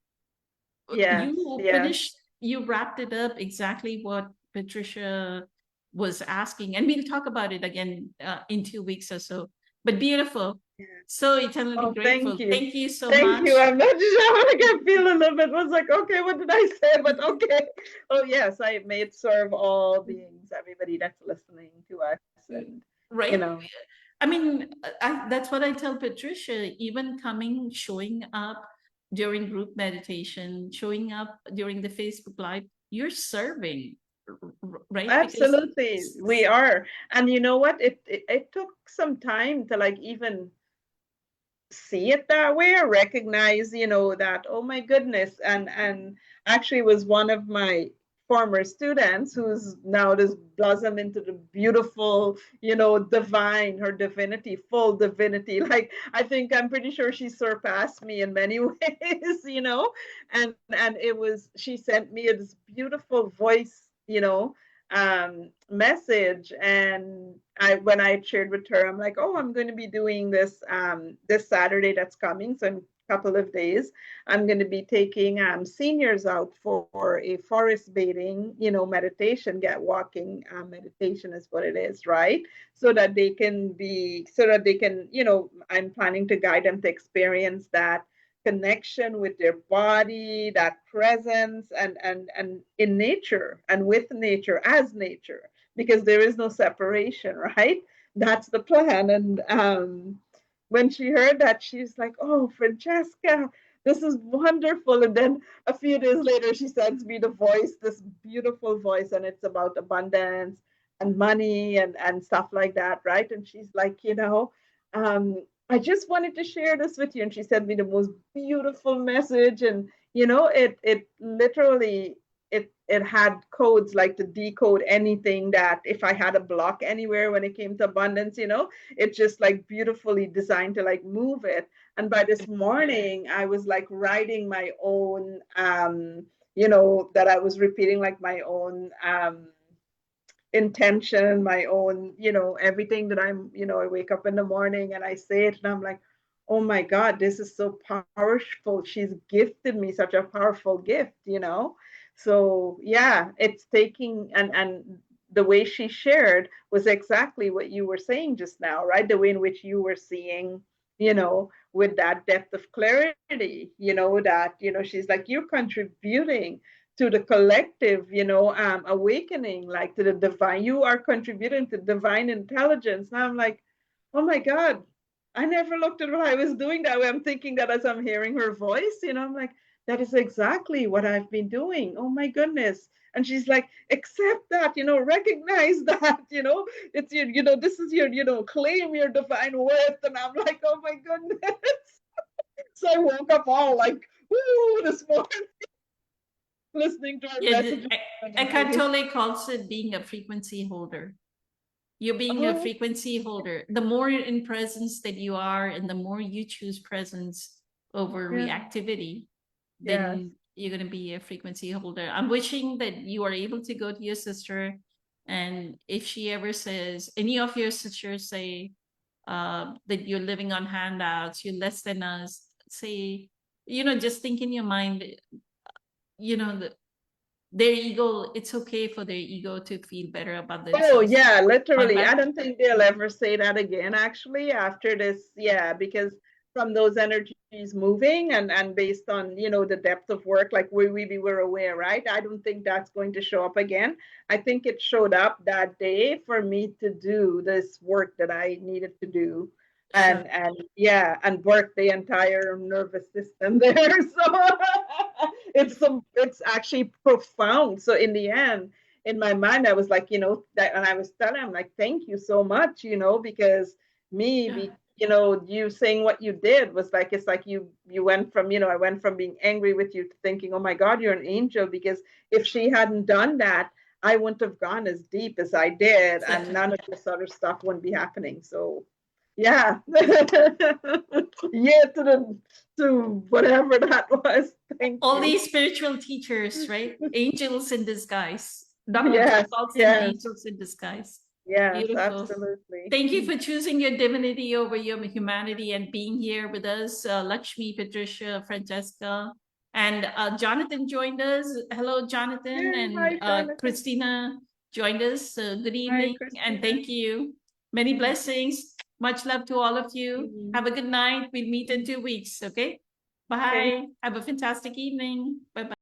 Yeah. You finished, you wrapped it up exactly what Patricia was asking. And we'll talk about it again in 2 weeks or so. but beautiful. So eternally Oh, grateful. thank you. Thank you so Thank much. you. I'm not sure. Like, I feel a little bit was like, okay, what did I say? But okay. Oh yes, I may it serve all beings, everybody that's listening to us, and Right. you know. I mean, that's what I tell Patricia, even coming, showing up during group meditation, showing up during the Facebook Live, you're serving, right? Because Absolutely, we are. And you know what? It took some time to like even see it that way or recognize, you know, that, oh my goodness. And actually was one of my former students who's now just blossomed into the beautiful, you know, divine, her divinity, full divinity. Like, I think I'm pretty sure she surpassed me in many ways, you know. And it was, she sent me this beautiful voice, you know, message. And when I shared with her, I'm like, oh, I'm going to be doing this this Saturday that's coming, so in a couple of days I'm going to be taking seniors out for a forest bathing, you know, meditation, get walking meditation is what it is, right? So that they can be, so that they can, you know, I'm planning to guide them to experience that connection with their body, that presence, and in nature and with nature, as nature, because there is no separation, right? That's the plan. And when she heard that, she's like, oh, Francesca, this is wonderful. And then a few days later, she sends me the voice, this beautiful voice, and it's about abundance and money and stuff like that, right? And she's like, you know, I just wanted to share this with you. And she sent me the most beautiful message. And, you know, it literally, it had codes like to decode anything that if I had a block anywhere when it came to abundance, you know, it just like beautifully designed to like move it. And by this morning, I was like writing my own, you know, that I was repeating like my own intention, my own, you know, everything that I'm, you know, I wake up in the morning and I say it and I'm like, oh my God, this is so powerful. She's gifted me such a powerful gift, you know? So yeah, it's taking, and the way she shared was exactly what you were saying just now, right? The way in which you were seeing, you know, with that depth of clarity, you know, that, you know, she's like, you're contributing to the collective, you know, awakening, like to the divine. You are contributing to divine intelligence. Now I'm like, oh my God, I never looked at what I was doing that way. I'm thinking that as I'm hearing her voice, you know, I'm like, that is exactly what I've been doing. Oh my goodness. And she's like, accept that, you know, recognize that, you know, it's your, you know, this is your, you know, claim your divine worth. And I'm like, oh my goodness. So I woke up all like, woo, this morning, listening to her message. Eckhart Tolle calls it being a frequency holder. You're being a frequency holder. The more in presence that you are, and the more you choose presence over reactivity, then you're going to be a frequency holder. I'm wishing that you are able to go to your sister, and if she ever says, any of your sisters say that you're living on handouts, you're less than us, say, you know, just think in your mind, you know, their ego, it's okay for their ego to feel better about themselves. Oh yeah, literally. I don't think they'll ever say that again, actually, after this. Yeah, because from those energies moving and based on, you know, the depth of work, like we were aware, right? I don't think that's going to show up again. I think it showed up that day for me to do this work that I needed to do. And yeah, and work the entire nervous system there. So it's actually profound. So in the end, in my mind, I was like, you know, that, and I was telling him like, thank you so much, you know, because you know, you saying what you did was like, it's like you went from, you know, I went from being angry with you to thinking, oh my God, you're an angel, because if she hadn't done that, I wouldn't have gone as deep as I did, and none of this other stuff wouldn't be happening. So yeah. Yeah, to whatever that was. Thank all you. these spiritual teachers, right? Angels in disguise. Yes, Angels in disguise. Yes, Beautiful. absolutely. Thank you for choosing your divinity over your humanity and being here with us, Lakshmi, Patricia, Francesca, and Jonathan joined us. Hello, Jonathan. Yeah, and hi, Jonathan. Christina joined us. Good evening, Christina. and thank you. Many blessings. Much love to all of you. Mhm. Have a good night. We'll meet in 2 weeks. Okay. Bye. Have a fantastic evening. Bye bye.